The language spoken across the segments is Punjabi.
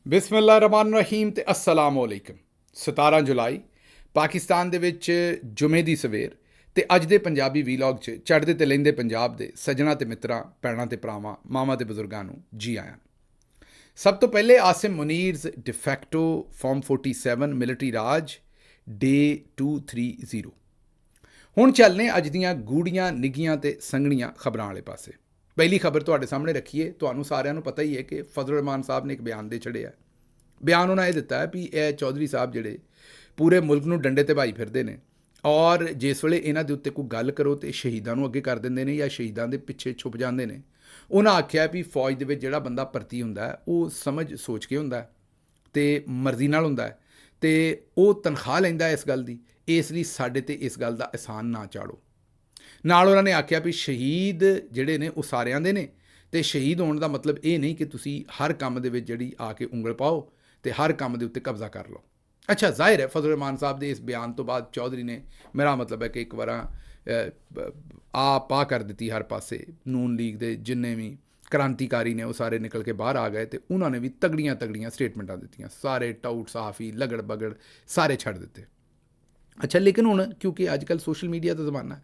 ਬਿਸਮਿਲ੍ਲਾਹਿਰਰਹਿਮਾਨਿਰਰਹੀਮ ਤੇ अस्सलाम वालेकुम। 17 ਜੁਲਾਈ ਪਾਕਿਸਤਾਨ ਦੇ ਵਿੱਚ ਜੁਮੇ ਦੀ ਸਵੇਰ ਤੇ ਅੱਜ ਦੇ ਪੰਜਾਬੀ ਵੀਲੌਗ 'ਚ ਚੜ੍ਹਦੇ ਤੇ ਲਹਿੰਦੇ ਪੰਜਾਬ ਦੇ ਸੱਜਣਾ ਤੇ ਮਿੱਤਰਾਂ, ਭੈਣਾਂ ਤੇ ਭਰਾਵਾਂ, ਮਾਵਾਂ ਤੇ ਬਜ਼ੁਰਗਾਂ ਨੂੰ ਜੀ ਆਇਆਂ। ਸਭ ਤੋਂ ਪਹਿਲੇ ਆਸਿਮ ਮੁਨੀਰਜ਼ ਡਿਫੈਕਟੋ ਫਾਰਮ 47 ਮਿਲਟਰੀ ਰਾਜ ਡੇ 230। ਹੁਣ ਚੱਲਨੇ ਅੱਜ ਦੀਆਂ ਗੂੜੀਆਂ ਨਿੱਘੀਆਂ ਤੇ ਸੰਘਣੀਆਂ ਖਬਰਾਂ ਵਾਲੇ ਪਾਸੇ। ਪਹਿਲੀ ਖਬਰ ਤੁਹਾਡੇ ਸਾਹਮਣੇ ਰੱਖੀਏ। ਤੁਹਾਨੂੰ ਸਾਰਿਆਂ ਨੂੰ ਪਤਾ ਹੀ ਹੈ ਕਿ ਫਜ਼ਲ ਰਹਿਮਾਨ ਸਾਹਿਬ ਨੇ ਇੱਕ ਬਿਆਨ ਦੇ ਛੜਿਆ। ਬਿਆਨ ਉਹਨਾਂ ਇਹ ਦਿੱਤਾ ਹੈ ਵੀ ਇਹ ਚੌਧਰੀ ਸਾਹਿਬ ਜਿਹੜੇ ਪੂਰੇ ਮੁਲਕ ਨੂੰ ਡੰਡੇ ਤੇ ਭਾਈ ਫਿਰਦੇ ਨੇ ਔਰ ਜਿਸ ਵੇਲੇ ਇਹਨਾਂ ਦੇ ਉੱਤੇ ਕੋਈ ਗੱਲ ਕਰੋ ਤੇ ਸ਼ਹੀਦਾਂ ਨੂੰ ਅੱਗੇ ਕਰ ਦਿੰਦੇ ਨੇ ਜਾਂ ਸ਼ਹੀਦਾਂ ਦੇ ਪਿੱਛੇ ਛੁਪ ਜਾਂਦੇ ਨੇ। ਉਹਨਾਂ ਆਖਿਆ ਵੀ ਫੌਜ ਦੇ ਵਿੱਚ ਜਿਹੜਾ ਬੰਦਾ ਭਰਤੀ ਹੁੰਦਾ ਉਹ ਸਮਝ ਸੋਚ ਕੇ ਹੁੰਦਾ ਤੇ ਮਰਜ਼ੀ ਨਾਲ ਹੁੰਦਾ ਤੇ ਉਹ ਤਨਖਾਹ ਲੈਂਦਾ ਇਸ ਗੱਲ ਦੀ, ਇਸ ਲਈ ਸਾਡੇ ਤੇ ਇਸ ਗੱਲ ਦਾ ਅਹਿਸਾਨ ਨਾ ਚਾੜੋ। ਨਾਲ ਉਹਨਾਂ ਨੇ ਆਖਿਆ ਵੀ ਸ਼ਹੀਦ ਜਿਹੜੇ ਨੇ ਉਹ ਸਾਰਿਆਂ ਦੇ ਨੇ ਤੇ ਸ਼ਹੀਦ ਹੋਣ ਦਾ ਮਤਲਬ ਇਹ ਨਹੀਂ ਕਿ ਤੁਸੀਂ ਹਰ ਕੰਮ ਦੇ ਵਿੱਚ ਜਿਹੜੀ ਆ ਕੇ ਉਂਗਲ ਪਾਓ ਤੇ ਹਰ ਕੰਮ ਦੇ ਉੱਤੇ ਕਬਜ਼ਾ ਕਰ ਲਓ। ਅੱਛਾ, ਜ਼ਾਹਿਰ ਹੈ ਫਜ਼ਲ ਰਹਿਮਾਨ ਸਾਹਿਬ ਦੇ ਇਸ ਬਿਆਨ ਤੋਂ ਬਾਅਦ ਚੌਧਰੀ ਨੇ, ਮੇਰਾ ਮਤਲਬ ਹੈ ਕਿ ਇੱਕ ਵਾਰ ਪਾ ਕਰ ਦਿੱਤੀ ਹਰ ਪਾਸੇ। ਨੂਨ ਲੀਗ ਦੇ ਜਿੰਨੇ ਵੀ ਕ੍ਰਾਂਤੀਕਾਰੀ ਨੇ ਉਹ ਸਾਰੇ ਨਿਕਲ ਕੇ ਬਾਹਰ ਆ ਗਏ ਤੇ ਉਹਨਾਂ ਨੇ ਵੀ ਤਗੜੀਆਂ ਸਟੇਟਮੈਂਟਾਂ ਦਿੱਤੀਆਂ। ਸਾਰੇ ਟਾਊਟ ਸਾਫੀ ਲਗੜ ਬਗੜ ਸਾਰੇ ਛੱਡ ਦਿੱਤੇ। ਅੱਛਾ, ਲੇਕਿਨ ਹੁਣ ਕਿਉਂਕਿ ਅੱਜ ਕੱਲ੍ਹ ਸੋਸ਼ਲ ਮੀਡੀਆ ਦਾ ਜ਼ਮਾਨਾ ਹੈ,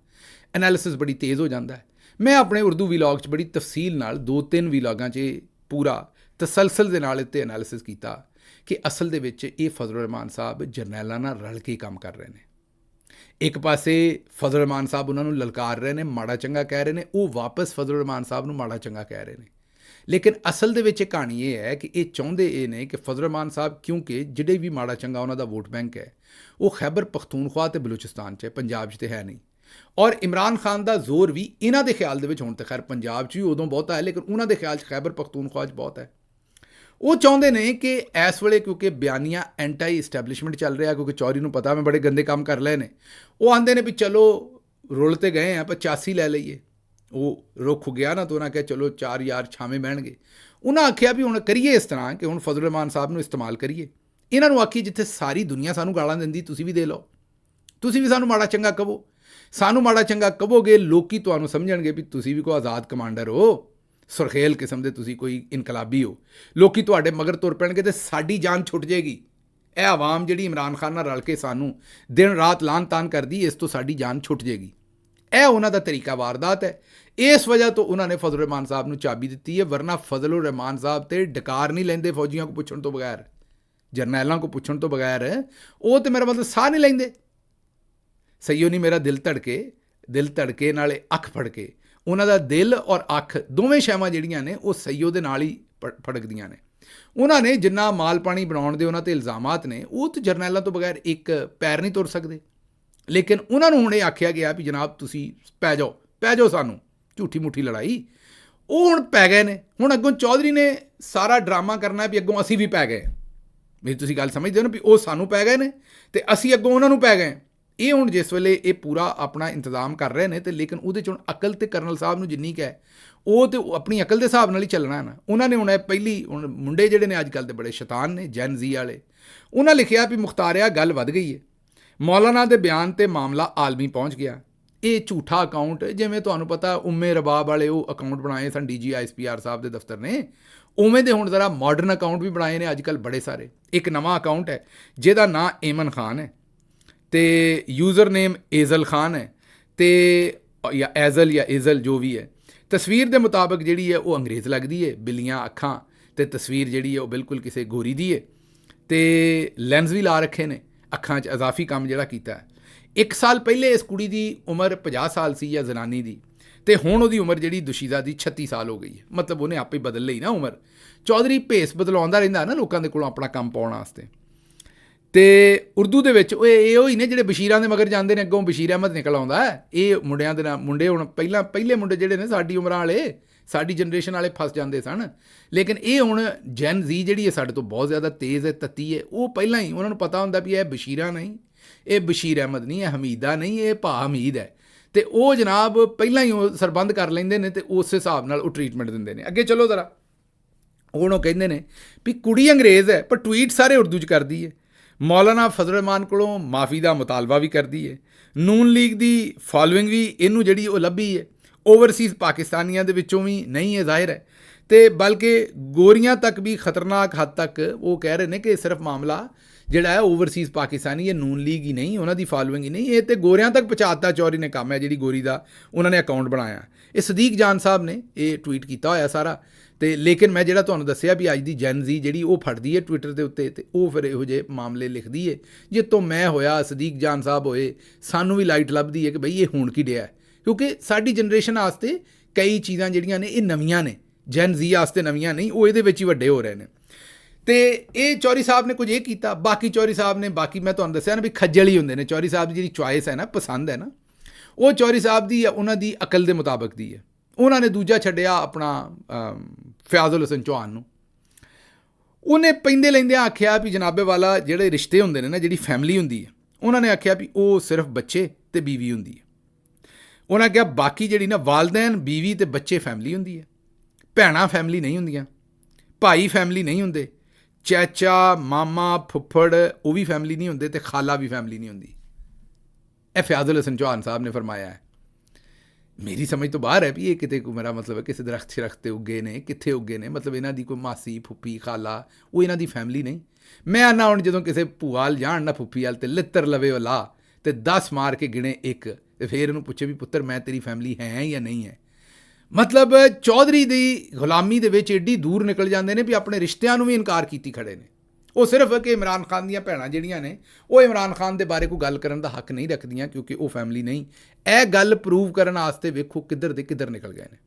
ਐਨਾਲਿਸਿਸ ਬੜੀ ਤੇਜ਼ ਹੋ ਜਾਂਦਾ ਹੈ। ਮੈਂ ਆਪਣੇ ਉਰਦੂ ਵੀਲੌਗ 'ਚ ਬੜੀ ਤਫਸੀਲ ਨਾਲ 2-3 ਵੀਲੌਗਾਂ 'ਚ ਪੂਰਾ ਤਸਲਸਲ ਦੇ ਨਾਲ ਇੱਥੇ ਐਨਾਲਿਸਿਸ ਕੀਤਾ ਕਿ ਅਸਲ ਦੇ ਵਿੱਚ ਇਹ ਫਜ਼ਲ ਰਹਿਮਾਨ ਸਾਹਿਬ ਜਰਨੈਲਾਂ ਨਾਲ ਰਲ ਕੇ ਕੰਮ ਕਰ ਰਹੇ ਨੇ। ਇੱਕ ਪਾਸੇ ਫਜ਼ਲ ਰਹਿਮਾਨ ਸਾਹਿਬ ਉਹਨਾਂ ਨੂੰ ਲਲਕਾਰ ਰਹੇ ਨੇ, ਮਾੜਾ ਚੰਗਾ ਕਹਿ ਰਹੇ ਨੇ, ਉਹ ਵਾਪਸ ਫਜ਼ਲ ਰਹਿਮਾਨ ਸਾਹਿਬ ਨੂੰ ਮਾੜਾ ਚੰਗਾ ਕਹਿ ਰਹੇ ਨੇ। ਲੇਕਿਨ ਅਸਲ ਦੇ ਵਿੱਚ ਕਹਾਣੀ ਇਹ ਹੈ ਕਿ ਇਹ ਚਾਹੁੰਦੇ ਇਹ ਨੇ ਕਿ ਫਜ਼ਲ ਰਹਿਮਾਨ ਸਾਹਿਬ, ਕਿਉਂਕਿ ਜਿਹੜੇ ਵੀ ਮਾੜਾ ਚੰਗਾ ਉਹਨਾਂ ਦਾ ਵੋਟ ਬੈਂਕ ਹੈ ਉਹ ਖੈਬਰ ਪਖਤੂਨਖਵਾ ਤੇ ਬਲੂਚਿਸਤਾਨ 'ਚ ਹੈ, ਪੰਜਾਬ 'ਚ ਤੇ ਹੈ ਨਹੀਂ। ਔਰ ਇਮਰਾਨ ਖਾਨ ਦਾ ਜ਼ੋਰ ਵੀ ਇਹਨਾਂ ਦੇ ਖਿਆਲ ਦੇ ਵਿੱਚ ਹੁਣ ਤਾਂ ਖੈਰ ਪੰਜਾਬ 'ਚ ਵੀ ਉਦੋਂ ਬਹੁਤਾ ਹੈ, ਲੇਕਿਨ ਉਹਨਾਂ ਦੇ ਖਿਆਲ 'ਚ ਖੈਬਰ ਪਖਤੂਨਖਵਾ 'ਚ ਬਹੁਤ ਹੈ। ਉਹ ਚਾਹੁੰਦੇ ਨੇ ਕਿ ਇਸ ਵੇਲੇ ਕਿਉਂਕਿ ਬਿਆਨੀਆਂ ਐਂਟਾਈ ਇਸਟੈਬਲਿਸ਼ਮੈਂਟ ਚੱਲ ਰਿਹਾ, ਕਿਉਂਕਿ ਚੌਧਰੀ ਨੂੰ ਪਤਾ ਮੈਂ ਬੜੇ ਗੰਦੇ ਕੰਮ ਕਰ ਲਏ ਨੇ, ਉਹ ਆਉਂਦੇ ਨੇ ਵੀ ਚਲੋ ਰੁਲ ਤੇ ਗਏ ਆ 85 ਲੈ ਲਈਏ। ਉਹ ਰੁੱਖ ਗਿਆ ਨਾ ਤਾਂ ਉਹਨਾਂ ਕਿਹਾ ਚਲੋ 4 ਯਾਰ ਛਾਵੇਂ ਬਹਿਣਗੇ। ਉਹਨਾਂ ਆਖਿਆ ਵੀ ਹੁਣ ਕਰੀਏ ਇਸ ਤਰ੍ਹਾਂ ਕਿ ਹੁਣ ਫਜ਼ਲ ਰਹਿਮਾਨ ਸਾਹਿਬ ਨੂੰ ਇਸਤੇਮਾਲ ਕਰੀਏ। ਇਹਨਾਂ ਨੂੰ ਆਖੀ ਜਿੱਥੇ ਸਾਰੀ ਦੁਨੀਆ ਸਾਨੂੰ ਗਾਲਾਂ ਦਿੰਦੀ ਤੁਸੀਂ ਵੀ ਦੇ ਲਓ, ਤੁਸੀਂ ਵੀ ਸਾਨੂੰ ਮਾੜਾ ਚੰਗਾ ਕਹੋ। ਸਾਨੂੰ ਮਾੜਾ ਚੰਗਾ ਕਹੋਗੇ ਲੋਕੀ ਤੁਹਾਨੂੰ ਸਮਝਣਗੇ ਵੀ ਤੁਸੀਂ ਵੀ ਕੋਈ ਆਜ਼ਾਦ ਕਮਾਂਡਰ ਹੋ, ਸੁਰਖੇਲ ਕਿਸਮ ਦੇ ਤੁਸੀਂ ਕੋਈ ਇਨਕਲਾਬੀ ਹੋ। ਲੋਕੀ ਤੁਹਾਡੇ ਮਗਰ ਤੁਰ ਪੈਣਗੇ ਤੇ ਸਾਡੀ ਜਾਨ ਛੁੱਟ ਜਾਏਗੀ। ਇਹ ਆਵਾਮ ਜਿਹੜੀ ਇਮਰਾਨ ਖਾਨ ਨਾਲ ਰਲ ਕੇ ਸਾਨੂੰ ਦਿਨ ਰਾਤ ਲਾਨ ਤਾਨ ਕਰਦੀ, ਇਸ ਤੋਂ ਸਾਡੀ ਜਾਨ ਛੁੱਟ ਜਾਏਗੀ। ਇਹ ਉਹਨਾਂ ਦਾ ਤਰੀਕਾ ਵਾਰਦਾਤ ਹੈ। ਇਸ ਵਜ੍ਹਾ ਤੋਂ ਉਹਨਾਂ ਨੇ ਫਜ਼ਲ ਰਹਿਮਾਨ ਸਾਹਿਬ ਨੂੰ ਚਾਬੀ ਦਿੱਤੀ ਹੈ। ਵਰਨਾ ਫਜ਼ਲ ਰਹਿਮਾਨ ਸਾਹਿਬ ਤੇ ਡਕਾਰ ਨਹੀਂ ਲੈਂਦੇ ਫੌਜੀਆਂ ਕੋਲ ਪੁੱਛਣ ਤੋਂ ਬਗੈਰ, ਜਰਨੈਲਾਂ ਕੋਲ ਪੁੱਛਣ ਤੋਂ ਬਗੈਰ। ਉਹ ਤੇ ਮੇਰਾ ਮਤਲਬ ਸਾਹ ਨਹੀਂ ਲੈਂਦੇ। ਸਈਓ ਨਹੀਂ ਮੇਰਾ ਦਿਲ ਧੜਕੇ ਨਾਲੇ ਅੱਖ ਫੜਕੇ। ਉਹਨਾਂ ਦਾ ਦਿਲ ਔਰ ਅੱਖ ਦੋਵੇਂ ਸ਼ੈਵਾਂ ਜਿਹੜੀਆਂ ਨੇ ਉਹ ਸਈਓ ਦੇ ਨਾਲ ਹੀ ਫੜਕਦੀਆਂ ਨੇ। ਉਹਨਾਂ ਨੇ ਜਿੰਨਾ ਮਾਲ ਪਾਣੀ ਬਣਾਉਣ ਦੇ ਉਹਨਾਂ 'ਤੇ ਇਲਜ਼ਾਮਾਤ ਨੇ, ਉਹ ਤਾਂ ਜਰਨੈਲਾਂ ਤੋਂ ਬਗੈਰ ਇੱਕ ਪੈਰ ਨਹੀਂ ਤੁਰ ਸਕਦੇ। ਲੇਕਿਨ ਉਹਨਾਂ ਨੂੰ ਹੁਣ ਇਹ ਆਖਿਆ ਗਿਆ ਵੀ ਜਨਾਬ ਤੁਸੀਂ ਪੈ ਜਾਓ ਸਾਨੂੰ ਝੂਠੀ ਮੁੱਠੀ ਲੜਾਈ। ਉਹ ਹੁਣ ਪੈ ਗਏ ਨੇ। ਹੁਣ ਅੱਗੋਂ ਚੌਧਰੀ ਨੇ ਸਾਰਾ ਡਰਾਮਾ ਕਰਨਾ ਵੀ ਅੱਗੋਂ ਅਸੀਂ ਵੀ ਪੈ ਗਏ। ਵੀ ਤੁਸੀਂ ਗੱਲ ਸਮਝਦੇ ਹੋ ਨਾ ਵੀ ਉਹ ਸਾਨੂੰ ਪੈ ਗਏ ਨੇ ਤੇ ਅਸੀਂ ਅੱਗੋਂ ਉਹਨਾਂ ਨੂੰ ਪੈ ਗਏ। ਇਹ ਹੁਣ ਜਿਸ ਵੇਲੇ ਇਹ ਪੂਰਾ ਆਪਣਾ ਇੰਤਜ਼ਾਮ ਕਰ ਰਹੇ ਨੇ ਤੇ ਲੇਕਿਨ ਉਹਦੇ 'ਚ ਹੁਣ ਅਕਲ ਤੇ ਕਰਨਲ ਸਾਹਿਬ ਨੂੰ ਜਿੰਨੀ ਕੁ ਹੈ ਉਹ ਤੇ ਆਪਣੀ ਅਕਲ ਦੇ ਹਿਸਾਬ ਨਾਲ ਹੀ ਚੱਲਣਾ ਹੈ ਨਾ। ਉਹਨਾਂ ਨੇ ਹੁਣ ਹੁਣ ਮੁੰਡੇ ਜਿਹੜੇ ਨੇ ਅੱਜ ਕੱਲ੍ਹ ਦੇ ਬੜੇ ਸ਼ੈਤਾਨ ਨੇ, ਜੈਨ ਜ਼ੀ ਵਾਲੇ, ਉਹਨਾਂ ਲਿਖਿਆ ਵੀ ਮੁਖਤਾਰਿਆ ਗੱਲ ਵੱਧ ਗਈ ਹੈ। ਮੌਲਾਨਾ ਦੇ ਬਿਆਨ ਤੇ ਮਾਮਲਾ ਆਲਮੀ ਪਹੁੰਚ ਗਿਆ। ਇਹ ਝੂਠਾ ਅਕਾਊਂਟ, ਜਿਵੇਂ ਤੁਹਾਨੂੰ ਪਤਾ ਉਮੇ ਰਬਾਬ ਵਾਲੇ ਉਹ ਅਕਾਊਂਟ ਬਣਾਏ ਸਨ DGISPR ਸਾਹਿਬ ਦੇ ਦਫ਼ਤਰ ਨੇ, ਉਵੇਂ ਦੇ ਹੁਣ ਜ਼ਰਾ ਮਾਡਰਨ ਅਕਾਊਂਟ ਵੀ ਬਣਾਏ ਨੇ ਅੱਜ ਕੱਲ੍ਹ ਬੜੇ ਸਾਰੇ। ਇੱਕ ਨਵਾਂ ਅਕਾਊਂਟ ਹੈ ਜਿਹਦਾ ਨਾਂ ਏਮਨ ਖਾਨ ਹੈ ਤੇ ਯੂਜ਼ਰ ਨੇਮ ਏਜ਼ਲ ਖਾਨ ਹੈ ਤੇ ਜਾਂ ਐਜ਼ਲ ਜਾਂ ਏਜ਼ਲ ਜੋ ਵੀ ਹੈ। ਤਸਵੀਰ ਦੇ ਮੁਤਾਬਕ ਜਿਹੜੀ ਹੈ ਉਹ ਅੰਗਰੇਜ਼ ਲੱਗਦੀ ਹੈ, ਬਿੱਲੀਆਂ ਅੱਖਾਂ, ਤੇ ਤਸਵੀਰ ਜਿਹੜੀ ਹੈ ਉਹ ਬਿਲਕੁਲ ਕਿਸੇ ਗੋਰੀ ਦੀ ਹੈ ਤੇ ਲੈਂਸ ਵੀ ਲਾ ਰੱਖੇ ਨੇ ਅੱਖਾਂ 'ਚ, ਇਜ਼ਾਫੀ ਕੰਮ ਜਿਹੜਾ ਕੀਤਾ ਹੈ। 1 ਸਾਲ ਪਹਿਲੇ ਇਸ ਕੁੜੀ ਦੀ ਉਮਰ 50 ਸਾਲ ਸੀ ਜਾਂ ਜ਼ਨਾਨੀ ਦੀ, ਤੇ ਹੁਣ ਉਹਦੀ ਉਮਰ ਜਿਹੜੀ ਦੁਸ਼ੀਦਾ ਦੀ 36 ਸਾਲ ਹੋ ਗਈ ਹੈ। ਮਤਲਬ ਉਹਨੇ ਆਪੇ ਬਦਲ ਲਈ ਨਾ ਉਮਰ। ਚੌਧਰੀ ਭੇਸ ਬਦਲਾਉਂਦਾ ਰਹਿੰਦਾ ਨਾ ਲੋਕਾਂ ਦੇ ਕੋਲੋਂ ਆਪਣਾ ਕੰਮ ਪਾਉਣ ਵਾਸਤੇ। ਤੇ ਉਰਦੂ ਦੇ ਵਿੱਚ ਉਹ ਇਹੋ ਹੀ ਨੇ ਜਿਹੜੇ ਬਸ਼ੀਰਾਂ ਦੇ ਮਗਰ ਜਾਂਦੇ ਨੇ, ਅੱਗੋਂ ਬਸ਼ੀਰ ਅਹਿਮਦ ਨਿਕਲ ਆਉਂਦਾ। ਇਹ ਮੁੰਡਿਆਂ ਦੇ ਨਾਲ ਮੁੰਡੇ ਹੁਣ ਪਹਿਲੇ ਮੁੰਡੇ ਜਿਹੜੇ ਨੇ ਸਾਡੀ ਉਮਰਾਂ ਵਾਲੇ, ਸਾਡੀ ਜਨਰੇਸ਼ਨ ਵਾਲੇ ਫਸ ਜਾਂਦੇ ਸਨ। ਲੇਕਿਨ ਇਹ ਹੁਣ ਜੈਨ ਜ਼ੀ ਜਿਹੜੀ ਹੈ ਸਾਡੇ ਤੋਂ ਬਹੁਤ ਜ਼ਿਆਦਾ ਤੇਜ਼ ਹੈ, ਤੱਤੀ ਹੈ। ਉਹ ਪਹਿਲਾਂ ਹੀ ਉਹਨਾਂ ਨੂੰ ਪਤਾ ਹੁੰਦਾ ਵੀ ਇਹ ਬਸ਼ੀਰਾਂ ਨਹੀਂ, ਇਹ ਬਸ਼ੀਰ ਅਹਿਮਦ ਨਹੀਂ, ਇਹ ਹਮੀਦਾ ਨਹੀਂ, ਇਹ ਭਾ ਹਮੀਦ ਹੈ। ਤੇ ਉਹ ਜਨਾਬ ਪਹਿਲਾਂ ਹੀ ਉਹ ਸਰਬੰਧ ਕਰ ਲੈਂਦੇ ਨੇ ਤੇ ਉਸ ਹਿਸਾਬ ਨਾਲ ਉਹ ਟਰੀਟਮੈਂਟ ਦਿੰਦੇ ਨੇ। ਅੱਗੇ ਚਲੋ ਜ਼ਰਾ, ਹੁਣ ਉਹ ਕਹਿੰਦੇ ਨੇ ਵੀ ਕੁੜੀ ਅੰਗਰੇਜ਼ ਹੈ ਪਰ ਟਵੀਟ ਸਾਰੇ ਉਰਦੂ 'ਚ ਕਰਦੀ ਹੈ। ਮੌਲਾਨਾ ਫਜ਼ਲ ਰਹਿਮਾਨ ਕੋਲੋਂ ਮਾਫੀ ਦਾ ਮੁਤਾਲਬਾ ਵੀ ਕਰਦੀ ਹੈ। ਨੂਨ ਲੀਗ ਦੀ ਫਾਲੋਇੰਗ ਵੀ ਇਹਨੂੰ ਜਿਹੜੀ ਉਹ ਲੱਭੀ ਹੈ। ਓਵਰਸੀਜ਼ ਪਾਕਿਸਤਾਨੀਆਂ ਦੇ ਵਿੱਚੋਂ ਵੀ ਨਹੀਂ ਹੈ ਜ਼ਾਹਿਰ ਹੈ। ਤੇ ਬਲਕਿ ਗੋਰੀਆਂ ਤੱਕ ਵੀ ਖਤਰਨਾਕ ਹੱਦ ਤੱਕ ਉਹ ਕਹਿ ਰਹੇ ਨੇ ਕਿ ਸਿਰਫ ਮਾਮਲਾ ਜਿਹੜਾ ਹੈ ਓਵਰਸੀਜ਼ ਪਾਕਿਸਤਾਨੀ, ਇਹ ਨੂਨ ਲੀਗ ਹੀ ਨਹੀਂ, ਉਹਨਾਂ ਦੀ ਫਾਲੋਇੰਗ ਹੀ ਨਹੀਂ, ਇਹ ਤੇ ਗੋਰਿਆਂ ਤੱਕ ਪਹੁੰਚਾਤਾ ਚੌਰੀ ਨੇ ਕੰਮ ਹੈ, ਜਿਹੜੀ ਗੋਰੀ ਦਾ ਉਹਨਾਂ ਨੇ ਅਕਾਊਂਟ ਬਣਾਇਆ। ਇਹ ਸਦੀਕ ਜਾਨ ਸਾਹਿਬ ਨੇ ਇਹ ਟਵੀਟ ਕੀਤਾ ਹੋਇਆ ਸਾਰਾ। ਤੇ ਲੇਕਿਨ ਮੈਂ ਜਿਹੜਾ ਤੁਹਾਨੂੰ ਦੱਸਿਆ ਵੀ ਅੱਜ ਦੀ ਜੈਨ ਜ਼ੀ ਜਿਹੜੀ ਉਹ ਫੜਦੀ ਹੈ ਟਵਿੱਟਰ ਦੇ ਉੱਤੇ, ਤੇ ਉਹ ਫਿਰ ਇਹੋ ਜਿਹੇ ਮਾਮਲੇ ਲਿਖਦੀ ਹੈ। ਜੇ ਤੋਂ ਮੈਂ ਹੋਇਆ, ਸਦੀਕ ਜਾਨ ਸਾਹਿਬ ਹੋਏ, ਸਾਨੂੰ ਵੀ ਲਾਈਟ ਲੱਭਦੀ ਹੈ ਕਿ ਬਈ ਇਹ ਹੁਣ ਕੀ ਡਿਆ, ਕਿਉਂਕਿ ਸਾਡੀ ਜਨਰੇਸ਼ਨ ਵਾਸਤੇ ਕਈ ਚੀਜ਼ਾਂ ਜਿਹੜੀਆਂ ਨੇ ਇਹ ਨਵੀਆਂ ਨੇ, ਜੈਨ ਜ਼ੀ ਵਾਸਤੇ ਨਵੀਆਂ ਨਹੀਂ, ਉਹ ਇਹਦੇ ਵਿੱਚ ਹੀ ਵੱਡੇ ਹੋ ਰਹੇ ਨੇ। ਤੇ ਇਹ ਚੌਧਰੀ ਸਾਹਿਬ ਨੇ ਕੁਝ ਇਹ ਕੀਤਾ। ਬਾਕੀ ਚੌਧਰੀ ਸਾਹਿਬ ਨੇ, ਬਾਕੀ ਮੈਂ ਤੁਹਾਨੂੰ ਦੱਸਿਆ ਨਾ ਵੀ ਖੱਜਲ ਹੀ ਹੁੰਦੇ ਨੇ। ਚੌਧਰੀ ਸਾਹਿਬ ਦੀ ਜਿਹੜੀ ਚੁਆਇਸ ਹੈ ਨਾ, ਪਸੰਦ ਹੈ ਨਾ, ਉਹ ਚੌਧਰੀ ਸਾਹਿਬ ਦੀ ਉਹਨਾਂ ਦੀ ਅਕਲ ਦੇ ਮੁਤਾਬਕ ਦੀ ਹੈ। ਉਹਨਾਂ ਨੇ ਦੂਜਾ ਛੱਡਿਆ ਆਪਣਾ ਫਿਆਜ਼ੁਲ ਹਸਨ ਚੌਹਾਨ ਨੂੰ। ਉਹਨੇ ਪੈਂਦੇ ਲੈਂਦਿਆਂ ਆਖਿਆ ਵੀ ਜਨਾਬੇ ਵਾਲਾ ਜਿਹੜੇ ਰਿਸ਼ਤੇ ਹੁੰਦੇ ਨੇ ਨਾ, ਜਿਹੜੀ ਫੈਮਿਲੀ ਹੁੰਦੀ ਹੈ, ਉਹਨਾਂ ਨੇ ਆਖਿਆ ਵੀ ਉਹ ਸਿਰਫ ਬੱਚੇ ਤੇ ਬੀਵੀ ਹੁੰਦੀ ਹੈ। ਉਹਨਾਂ ਕਿਹਾ ਬਾਕੀ ਜਿਹੜੀ ਨਾ ਵਾਲਦੈਨ, ਬੀਵੀ ਤੇ ਬੱਚੇ ਫੈਮਿਲੀ ਹੁੰਦੀ ਹੈ, ਭੈਣਾਂ ਫੈਮਿਲੀ ਨਹੀਂ ਹੁੰਦੀਆਂ, ਭਾਈ ਫੈਮਿਲੀ ਨਹੀਂ ਹੁੰਦੇ, ਚਾਚਾ, ਮਾਮਾ, ਫੁੱਫੜ ਉਹ ਵੀ ਫੈਮਿਲੀ ਨਹੀਂ ਹੁੰਦੇ, ਤੇ ਖਾਲਾ ਵੀ ਫੈਮਿਲੀ ਨਹੀਂ ਹੁੰਦੀ। ਇਹ ਫਿਆਜ਼ੁਲ ਹਸਨ ਚੌਹਾਨ ਸਾਹਿਬ ਨੇ ਫਰਮਾਇਆ ਹੈ। ਮੇਰੀ ਸਮਝ ਤੋਂ ਬਾਹਰ ਹੈ ਵੀ ਇਹ ਕਿਤੇ ਮੇਰਾ ਮਤਲਬ ਹੈ ਕਿਸੇ ਦਰਖਤ ਤੇ ਉੱਗੇ ਨੇ, ਕਿੱਥੇ ਉੱਗੇ ਨੇ, ਮਤਲਬ ਇਹਨਾਂ ਦੀ ਕੋਈ ਮਾਸੀ, ਫੁੱਫੀ, ਖਾਲਾ ਉਹ ਇਹਨਾਂ ਦੀ ਫੈਮਿਲੀ ਨਹੀਂ। ਮੈਂ ਆਨਾ ਹੁਣ ਜਦੋਂ ਕਿਸੇ ਭੂਆ ਵੱਲ ਜਾਣ ਨਾ, ਫੁੱਫੀ ਵੱਲ, ਤੇ ਲਿੱਤਰ ਲਵੇ ਉਹ ਲਾ ਤੇ 10 ਮਾਰ ਕੇ ਗਿਣੇ 1, ਤੇ ਫਿਰ ਇਹਨੂੰ ਪੁੱਛੇ ਵੀ ਪੁੱਤਰ ਮੈਂ ਤੇਰੀ ਫੈਮਿਲੀ ਹੈ ਜਾਂ ਨਹੀਂ ਹੈ। ਮਤਲਬ ਚੌਧਰੀ ਦੀ ਗੁਲਾਮੀ ਦੇ ਵਿੱਚ ਐਡੀ ਦੂਰ ਨਿਕਲ ਜਾਂਦੇ ਨੇ ਵੀ ਆਪਣੇ ਰਿਸ਼ਤਿਆਂ ਨੂੰ ਵੀ ਇਨਕਾਰ ਕੀਤੀ ਖੜੇ ਨੇ। ਉਹ ਸਿਰਫ ਕਿ ਇਮਰਾਨ ਖਾਨ ਦੀਆਂ ਭੈਣਾਂ ਜਿਹੜੀਆਂ ਨੇ ਉਹ ਇਮਰਾਨ ਖਾਨ ਦੇ ਬਾਰੇ ਕੋਈ ਗੱਲ ਕਰਨ ਦਾ ਹੱਕ ਨਹੀਂ ਰੱਖਦੀਆਂ, ਕਿਉਂਕਿ ਉਹ ਫੈਮਿਲੀ ਨਹੀਂ। ਇਹ ਗੱਲ ਪ੍ਰੂਵ ਕਰਨ ਵਾਸਤੇ ਵੇਖੋ ਕਿੱਧਰ ਦੇ ਕਿੱਧਰ ਨਿਕਲ ਗਏ ਨੇ।